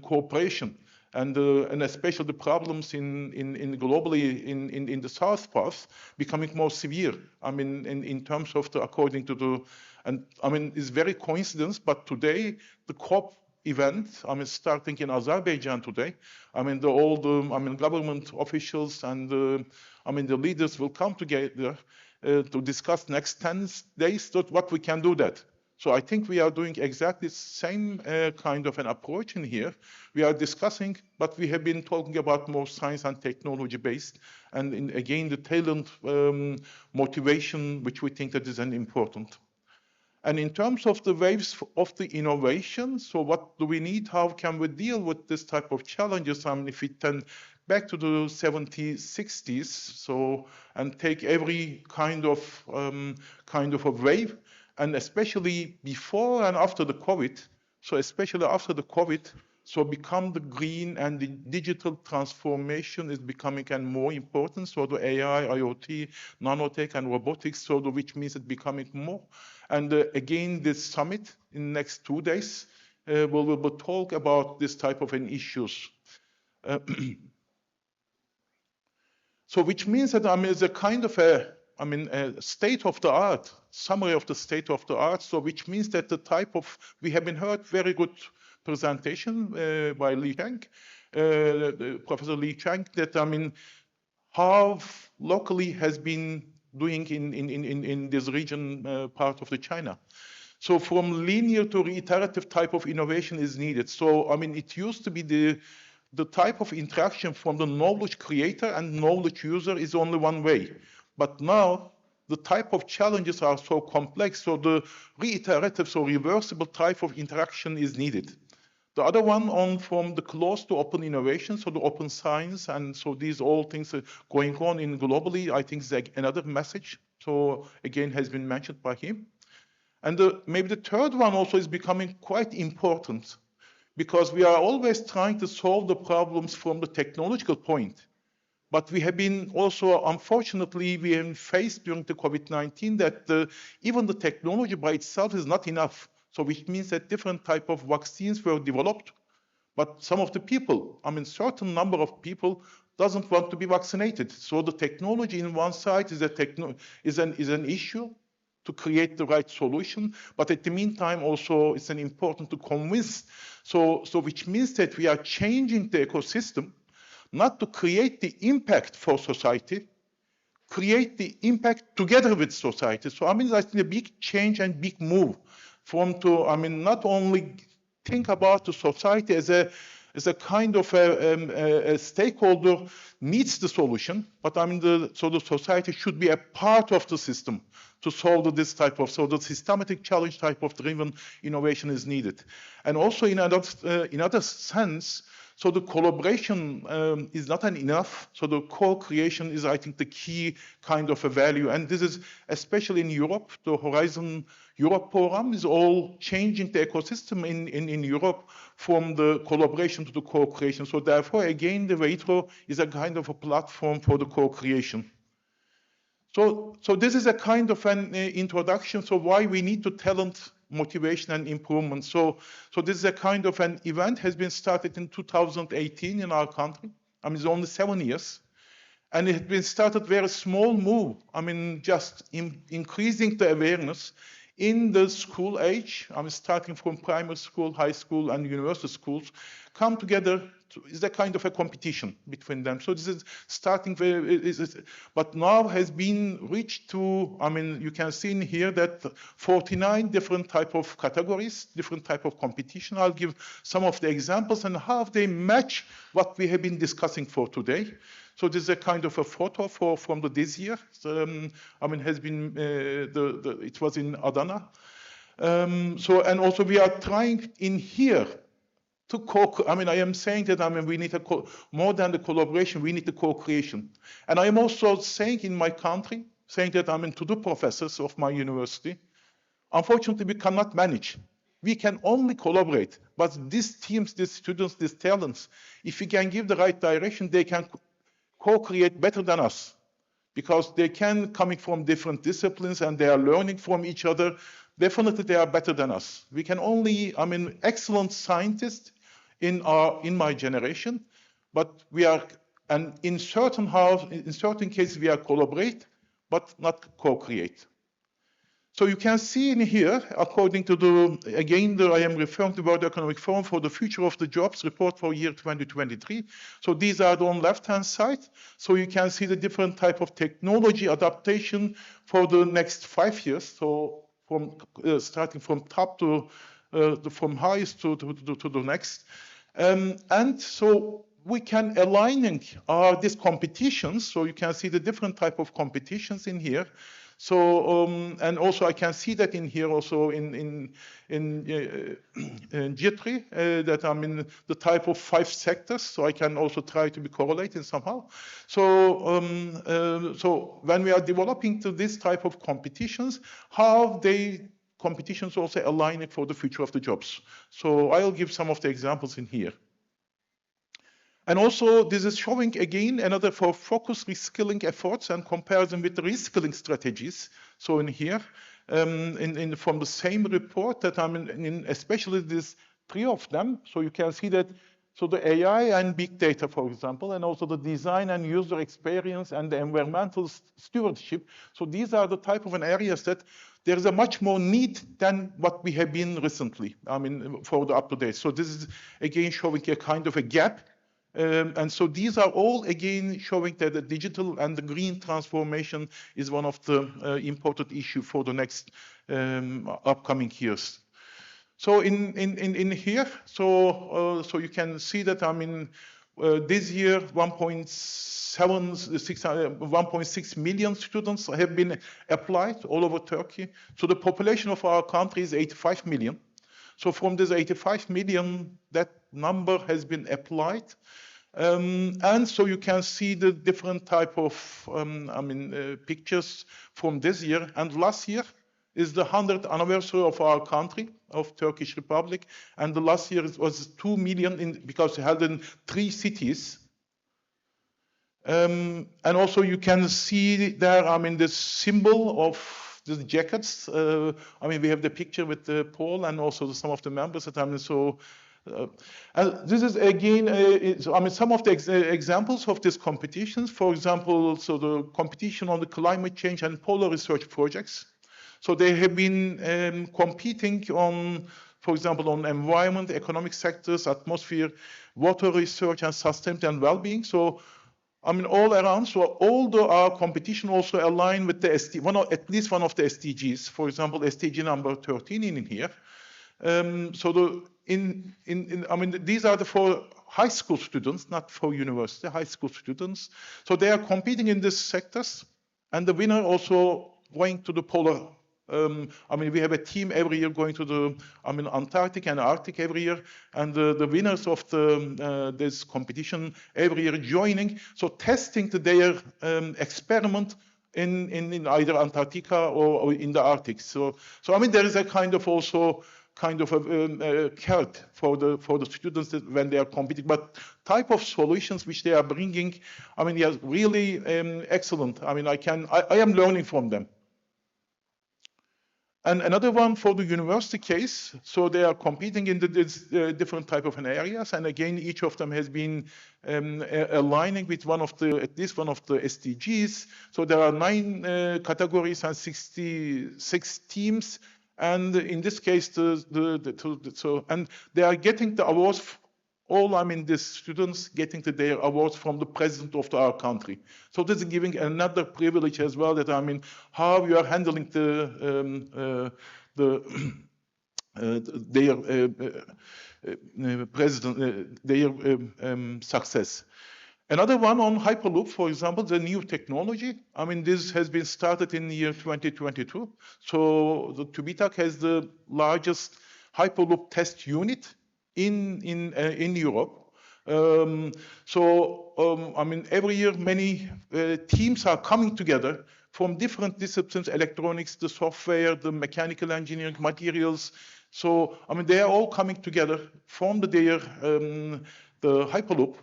Speaker 10: cooperation and especially the problems in globally in the South part becoming more severe. I mean, in terms of the, according to the, and I mean, it's very coincidence, but today the COP event, I mean, starting in Azerbaijan today, I mean, all the, I mean, government officials and, I mean, the leaders will come together to discuss next 10 days what we can do that. So I think we are doing exactly the same kind of an approach in here. We are discussing, but we have been talking about more science and technology based, and again, the talent motivation, which we think that is an important. And in terms of the waves of the innovation, so what do we need? How can we deal with this type of challenges? I mean, if we turn back to the 70s, 60s, so, and take every kind of a wave, and especially before and after the COVID, so especially after the COVID, so become the green and the digital transformation is becoming more important. So the AI, IoT, nanotech, and robotics, so which means it's becoming more. And again, this summit in the next 2 days will talk about this type of issues. So which means that, I mean, it's a kind of a state of the art, summary of the state of the art. So which means that the type of, we have been heard very good presentation by Li Chang, Professor Li Chang, that, I mean, how locally has been doing in this region part of the China. So from linear to reiterative type of innovation is needed. So, I mean, it used to be the type of interaction from the knowledge creator and knowledge user is only one way. But now the type of challenges are so complex, so the reiterative, so reversible type of interaction is needed. The other one from the closed to open innovation, so the open science, and so these all things are going on in globally, I think is another message. So again, has been mentioned by him. And maybe the third one also is becoming quite important because we are always trying to solve the problems from the technological point. But we have been also, unfortunately, we have faced during the COVID-19 that even the technology by itself is not enough. So which means that different type of vaccines were developed, but some of the people, I mean, certain number of people doesn't want to be vaccinated. So the technology in one side is an issue to create the right solution, but at the meantime also it's an important to convince. So which means that we are changing the ecosystem, not to create the impact for society, create the impact together with society. So I mean, that's a big change and big move. I mean, not only think about the society as a kind of a stakeholder needs the solution, but I mean, so the society should be a part of the system to solve this type of, so the systematic challenge type of driven innovation is needed. And also in other sense, so the collaboration is not enough. So the co-creation is, I think, the key kind of a value. And this is especially in Europe. The Horizon Europe program is all changing the ecosystem in Europe from the collaboration to the co-creation. So therefore, again, the WAITRO is a kind of a platform for the co-creation. So this is a kind of an introduction. So why we need to talent motivation and improvement. So this is a kind of an event has been started in 2018 in our country. I mean, it's only 7 years. And it has been started very small move. I mean, just increasing the awareness in the school age. I mean, starting from primary school, high school, and university schools, come together. Is a kind of a competition between them. So this is starting but now has been reached to, I mean, you can see in here that 49 different type of categories, different type of competition. I'll give some of the examples and how they match what we have been discussing for today. So this is a kind of a photo from this year. I mean, has been, it was in Adana. And also we are trying in here to I mean, I am saying that, I mean, we need more than the collaboration, we need the co-creation. And I am also saying in my country, saying that, I mean, to the professors of my university, unfortunately, we cannot manage. We can only collaborate. But these teams, these students, these talents, if we can give the right direction, they can co-create better than us. Because they can, coming from different disciplines, and they are learning from each other, definitely they are better than us. We can only, I mean, excellent scientists in my generation, but we are, and in certain cases we are collaborate, but not co-create. So you can see in here, according to I am referring to the World Economic Forum for the Future of the Jobs report for year 2023. So these are on the left-hand side. So you can see the different type of technology adaptation for the next 5 years. So starting from top to from highest to the next, and so we can aligning these competitions. So you can see the different type of competitions in here. So and also I can see that in here also in JITRI that I'm in the type of 5 sectors. So I can also try to be correlated somehow. So so when we are developing to this type of competitions, how competitions also align for the future of the jobs. So I'll give some of the examples in here. And also, this is showing again another for focused reskilling efforts and comparison with the reskilling strategies. So in here, from the same report that I'm in especially these 3 of them. So you can see that, so the AI and big data, for example, and also the design and user experience and the environmental stewardship. So these are the type of areas that there is a much more need than what we have been recently, I mean, for the up-to-date. So this is again showing a kind of a gap. And so these are all again showing that the digital and the green transformation is one of the important issues for the next upcoming years. So in here, so you can see that, I mean, this year 1.6 million students have been applied all over Turkey. So the population of our country is 85 million. So from this 85 million, that number has been applied. And so you can see the different type of pictures from this year. And last year is the 100th anniversary of our country, of Turkish Republic. And the last year it was 2 million because it held in 3 cities. And also you can see there, I mean, the symbol of the jackets. I mean, we have the picture with the Paul and also some of the members that, I mean, so. And this is again, I mean, some of the examples of these competitions. For example, so the competition on the climate change and polar research projects. So they have been competing on, for example, on environment, economic sectors, atmosphere, water research, and sustainability and well-being. So, I mean, all around. So although our competition also align with the at least one of the SDGs. For example, SDG number 13 in here. So I mean, these are for high school students, not for university, high school students. So they are competing in these sectors, and the winner also going to the polar. I mean, we have a team every year going to the, I mean, Antarctic and Arctic every year, and the winners of this competition every year joining, so testing their experiment in either Antarctica or in the Arctic. So I mean, there is a kind of also kind of a card for the students that when they are competing, but type of solutions which they are bringing, I mean, they are really excellent. I mean, I am learning from them. And another one for the university case, so they are competing in different type of areas, and again, each of them has been aligning with at least one of the SDGs. So there are 9 categories and 66 teams, and in this case, and they are getting the awards. The students getting their awards from the president of our country. So this is giving another privilege as well, that how you are handling their success. Another one on Hyperloop, for example, the new technology. This has been started in the year 2022. So the TÜBİTAK has the largest Hyperloop test unit in Europe. Every year many teams are coming together from different disciplines: electronics, the software, the mechanical engineering, materials. So they are all coming together from the Hyperloop.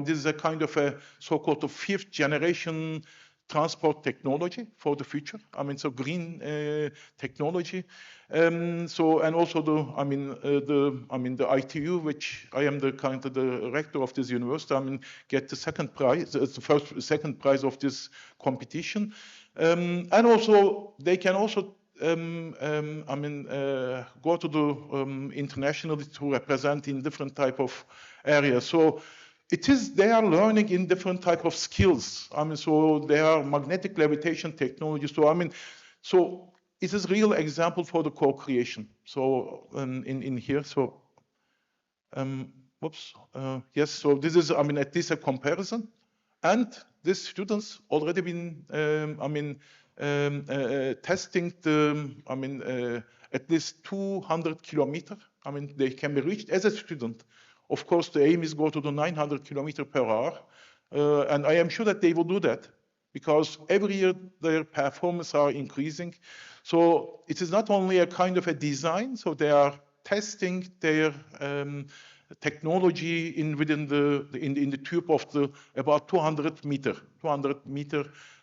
Speaker 10: This is a kind of a so-called 5th generation transport technology for the future. So green technology. And also the ITU, which I am the rector of this university. Get the second prize. It's the second prize of this competition. And also they can also go to the internationally to represent in different type of areas. So they are learning in different type of skills. So they are magnetic levitation technology. So it is a real example for the co-creation. So in here, so yes. So this is at least a comparison, and these students already been testing the at least 200 kilometers. They can be reached as a student. Of course, the aim is go to the 900 kilometers per hour, and I am sure that they will do that, because every year their performance are increasing. So it is not only a kind of a design, so they are testing their technology within the tube of the about 200 meter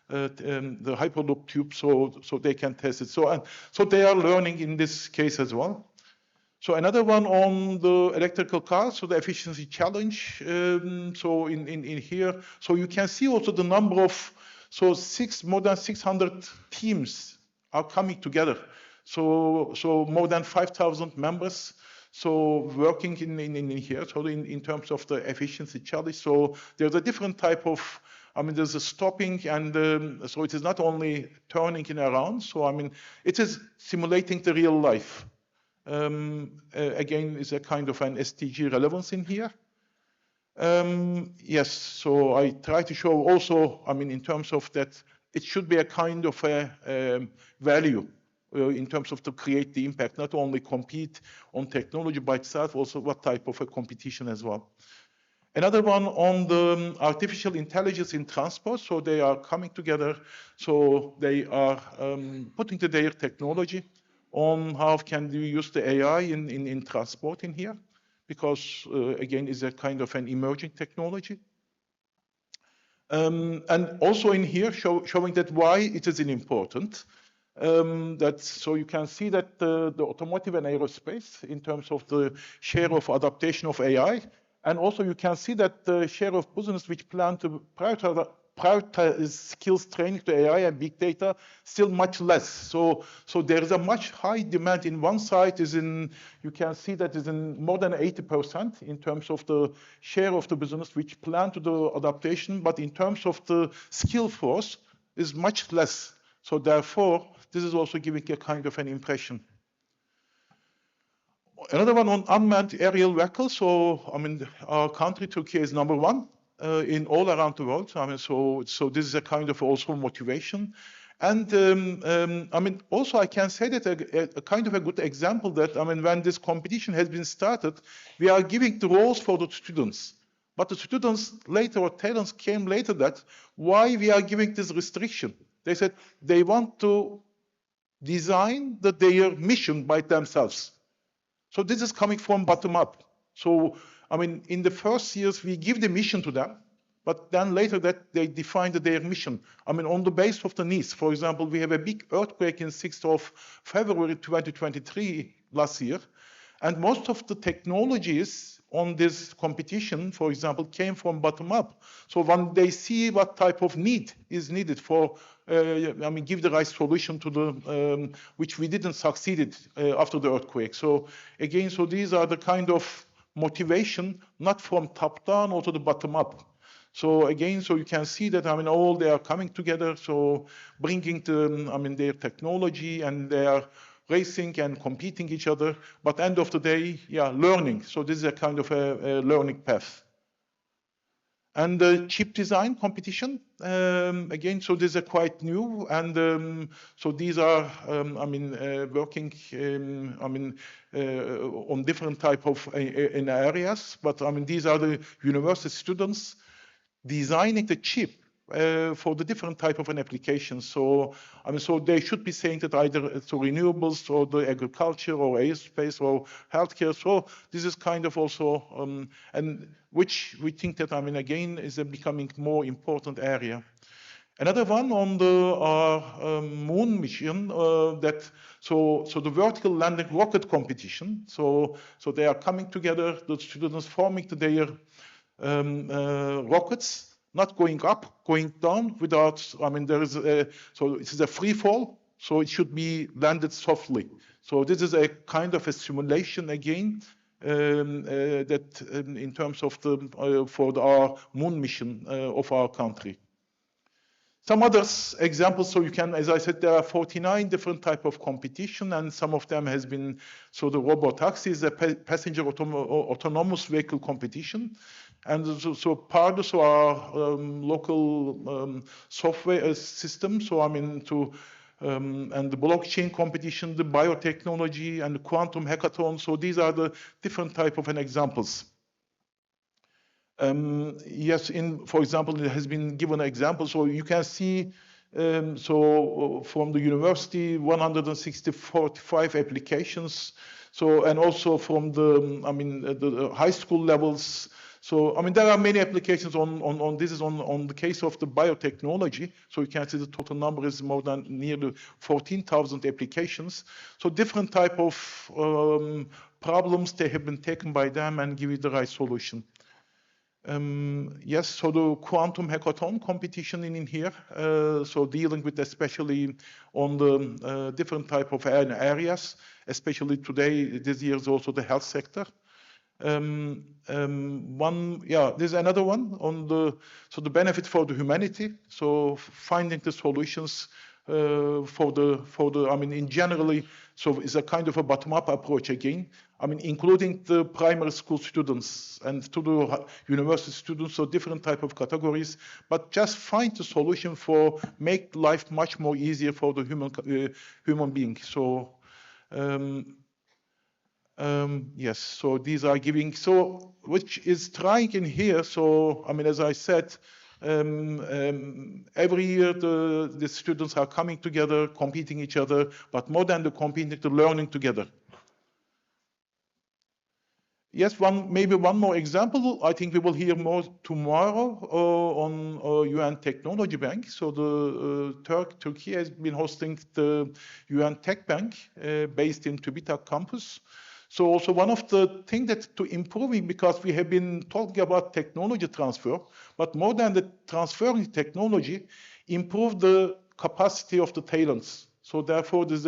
Speaker 10: the Hyperloop tube, so they can test it. So they are learning in this case as well. So another one on the electrical cars, so the efficiency challenge. So in here, so you can see also the number of more than 600 teams are coming together. So more than 5,000 members. So working in here, so in terms of the efficiency challenge. So there's a different type of, there's a stopping, and so it is not only turning in around. So it is simulating the real life. Again, is a kind of an SDG relevance in here. Yes, so I try to show also, in terms of that, it should be a kind of a value in terms of to create the impact, not only compete on technology by itself, also what type of a competition as well. Another one on the artificial intelligence in transport. So they are coming together. So they are putting their technology on how can you use the AI in transport in here, because again, is a kind of an emerging technology. And also in here showing that why it is important. So you can see that the automotive and aerospace in terms of the share of adaptation of AI, and also you can see that the share of business which plan to prioritize skills training to AI and big data still much less. So there is a much high demand in one side you can see that is in more than 80% in terms of the share of the business which plan to do adaptation, but in terms of the skill force is much less. So therefore, this is also giving a kind of an impression. Another one on unmanned aerial vehicles. So, our country, Turkey, is #1 in all around the world. So this is a kind of also motivation. And also I can say that a kind of a good example that, when this competition has been started, we are giving the roles for the students. But the students later, or talents came later, that why we are giving this restriction. They said they want to design their mission by themselves. So this is coming from bottom up. So, in the first years, we give the mission to them, but then later that they defined their mission. I mean, on the base of the needs. For example, we have a big earthquake in 6th of February 2023 last year, and most of the technologies on this competition, for example, came from bottom up. So when they see what type of need is needed for, I mean, give the right solution to the, which we didn't succeed after the earthquake. So again, so these are the kind of motivation, not from top down or to the bottom up. So again, so you can see that, I mean, all they are coming together, so bringing the, I mean, their technology, and they are racing and competing each other, but end of the day, yeah, learning. So this is a kind of a learning path. And the chip design competition, again, so these are quite new, and so these are, I mean, working, I mean, on different type of in areas, but I mean, these are the university students designing the chip for the different type of an application. So, I mean, so they should be saying that either to renewables or the agriculture or aerospace or healthcare. So this is kind of also, and which we think that, I mean, again, is a becoming more important area. Another one on the moon mission, that so the vertical landing rocket competition. So they are coming together, the students forming their rockets, not going up, going down without, I mean, there is a, so it is a free fall, so it should be landed softly. So this is a kind of a simulation again, that in terms of the, for our moon mission of our country. Some others examples, so you can, as I said, there are 49 different type of competition, and some of them has been, so the robot taxi is a passenger autonomous vehicle competition. And so part of our local software system, so I mean to, and the blockchain competition, the biotechnology, and the quantum hackathon. So these are the different type of examples. Yes, for example, it has been given an example. So you can see, so from the university, 165 applications. So, and also from the, I mean, the high school levels. So, I mean, there are many applications on this is on the case of the biotechnology. So you can see the total number is more than nearly 14,000 applications. So different type of problems, they have been taken by them and give it the right solution. Yes, so the quantum hackathon competition in here, so dealing with especially on the different type of areas, especially today, this year is also the health sector. There's another one on the, so the benefit for the humanity, so finding the solutions for the, I mean, in generally, so it's a kind of a bottom-up approach again. I mean, including the primary school students and to the university students, so different type of categories, but just find the solution for make life much more easier for the human being. So, yes, so these are giving, so which is trying in here. So, I mean, as I said, every year the students are coming together, competing each other, but more than the competing, the learning together. Yes, maybe one more example. I think we will hear more tomorrow on UN Technology Bank. So the Turkey has been hosting the UN Tech Bank based in TÜBİTAK campus. So also one of the things that to improving, because we have been talking about technology transfer, but more than the transferring technology, improve the capacity of the talents. So therefore, there's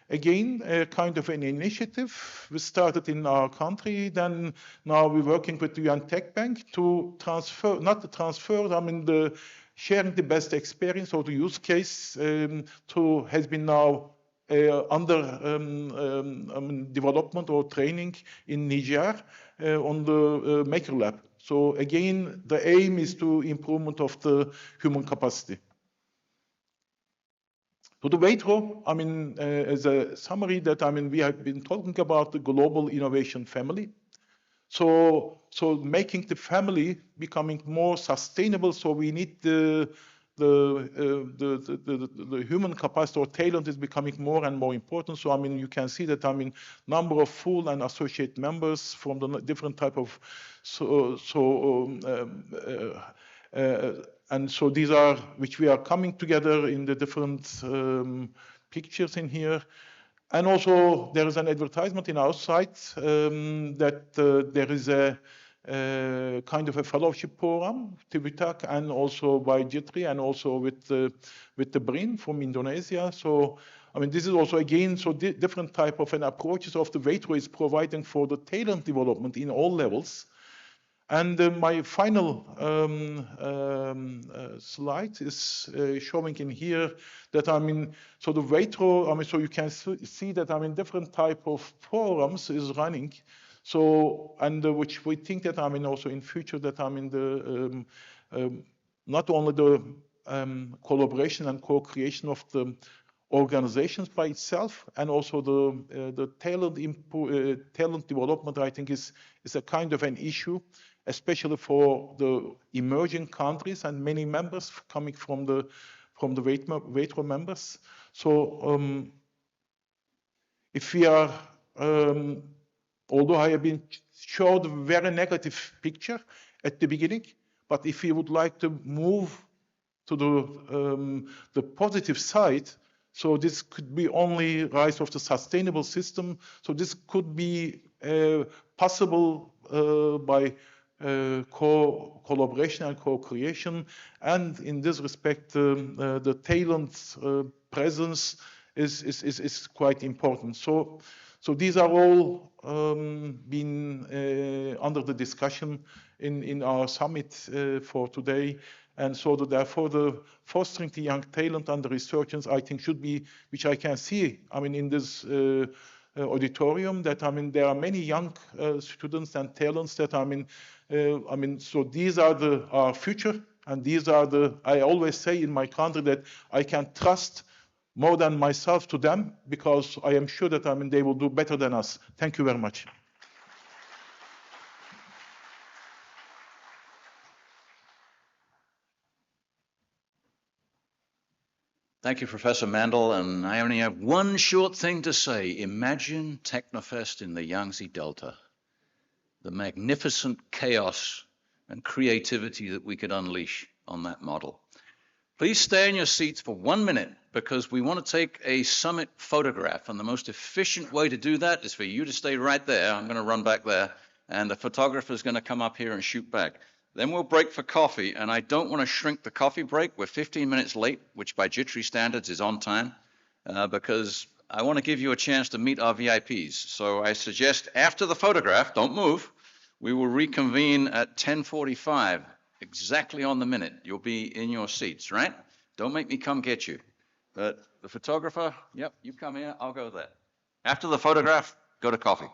Speaker 10: again a kind of an initiative we started in our country. Then now we're working with the UN Tech Bank to transfer, not the transfer, I mean the sharing the best experience or the use case has been now under development or training in Niger on the Maker Lab. So again, the aim is to improvement of the human capacity. So the WAITRO, I mean, as a summary that, I mean, we have been talking about the global innovation family. So making the family becoming more sustainable. So we need the human capacity or talent is becoming more and more important. So I mean, you can see that, I mean, number of full and associate members from the different type of And so these are which we are coming together in the different pictures in here. And also there is an advertisement in our site that there is a kind of a fellowship program, TÜBİTAK, and also by JITRI, and also with the BRIN from Indonesia. So I mean, this is also again so different type of an approaches of the WAITRO is providing for the talent development in all levels. And my final slide is showing in here that I mean, so the WAITRO, I mean, so you can see that I mean different type of programs is running. So and which we think that I mean also in future that I mean the not only the collaboration and co-creation of the organizations by itself, and also the talent development, I think is a kind of an issue, especially for the emerging countries and many members coming from the WAITRO members. So if we are, although I have been showed a very negative picture at the beginning, but if we would like to move to the positive side, so this could be only rise of the sustainable system. So this could be possible by collaboration and co-creation. And in this respect, the talent presence is quite important. So these are all been under the discussion in our summit for today. And so therefore the fostering the young talent and the researchers, I think should be, which I can see, I mean, in this auditorium, that I mean, there are many young students and talents that I mean, so these are our future, and these are I always say in my country that I can trust more than myself to them, because I am sure that I mean, they will do better than us. Thank you very much.
Speaker 2: Thank you, Professor Mandal, and I only have one short thing to say. Imagine Technofest in the Yangtze Delta, the magnificent chaos and creativity that we could unleash on that model. Please stay in your seats for 1 minute, because we want to take a summit photograph, and the most efficient way to do that is for you to stay right there. I'm going to run back there, and the photographer is going to come up here and shoot back. Then we'll break for coffee, and I don't want to shrink the coffee break. We're 15 minutes late, which by JITRI standards is on time, because I want to give you a chance to meet our VIPs. So I suggest after the photograph, don't move, we will reconvene at 10:45, exactly on the minute. You'll be in your seats, right? Don't make me come get you. But the photographer, yep, you come here, I'll go there. After the photograph, go to coffee.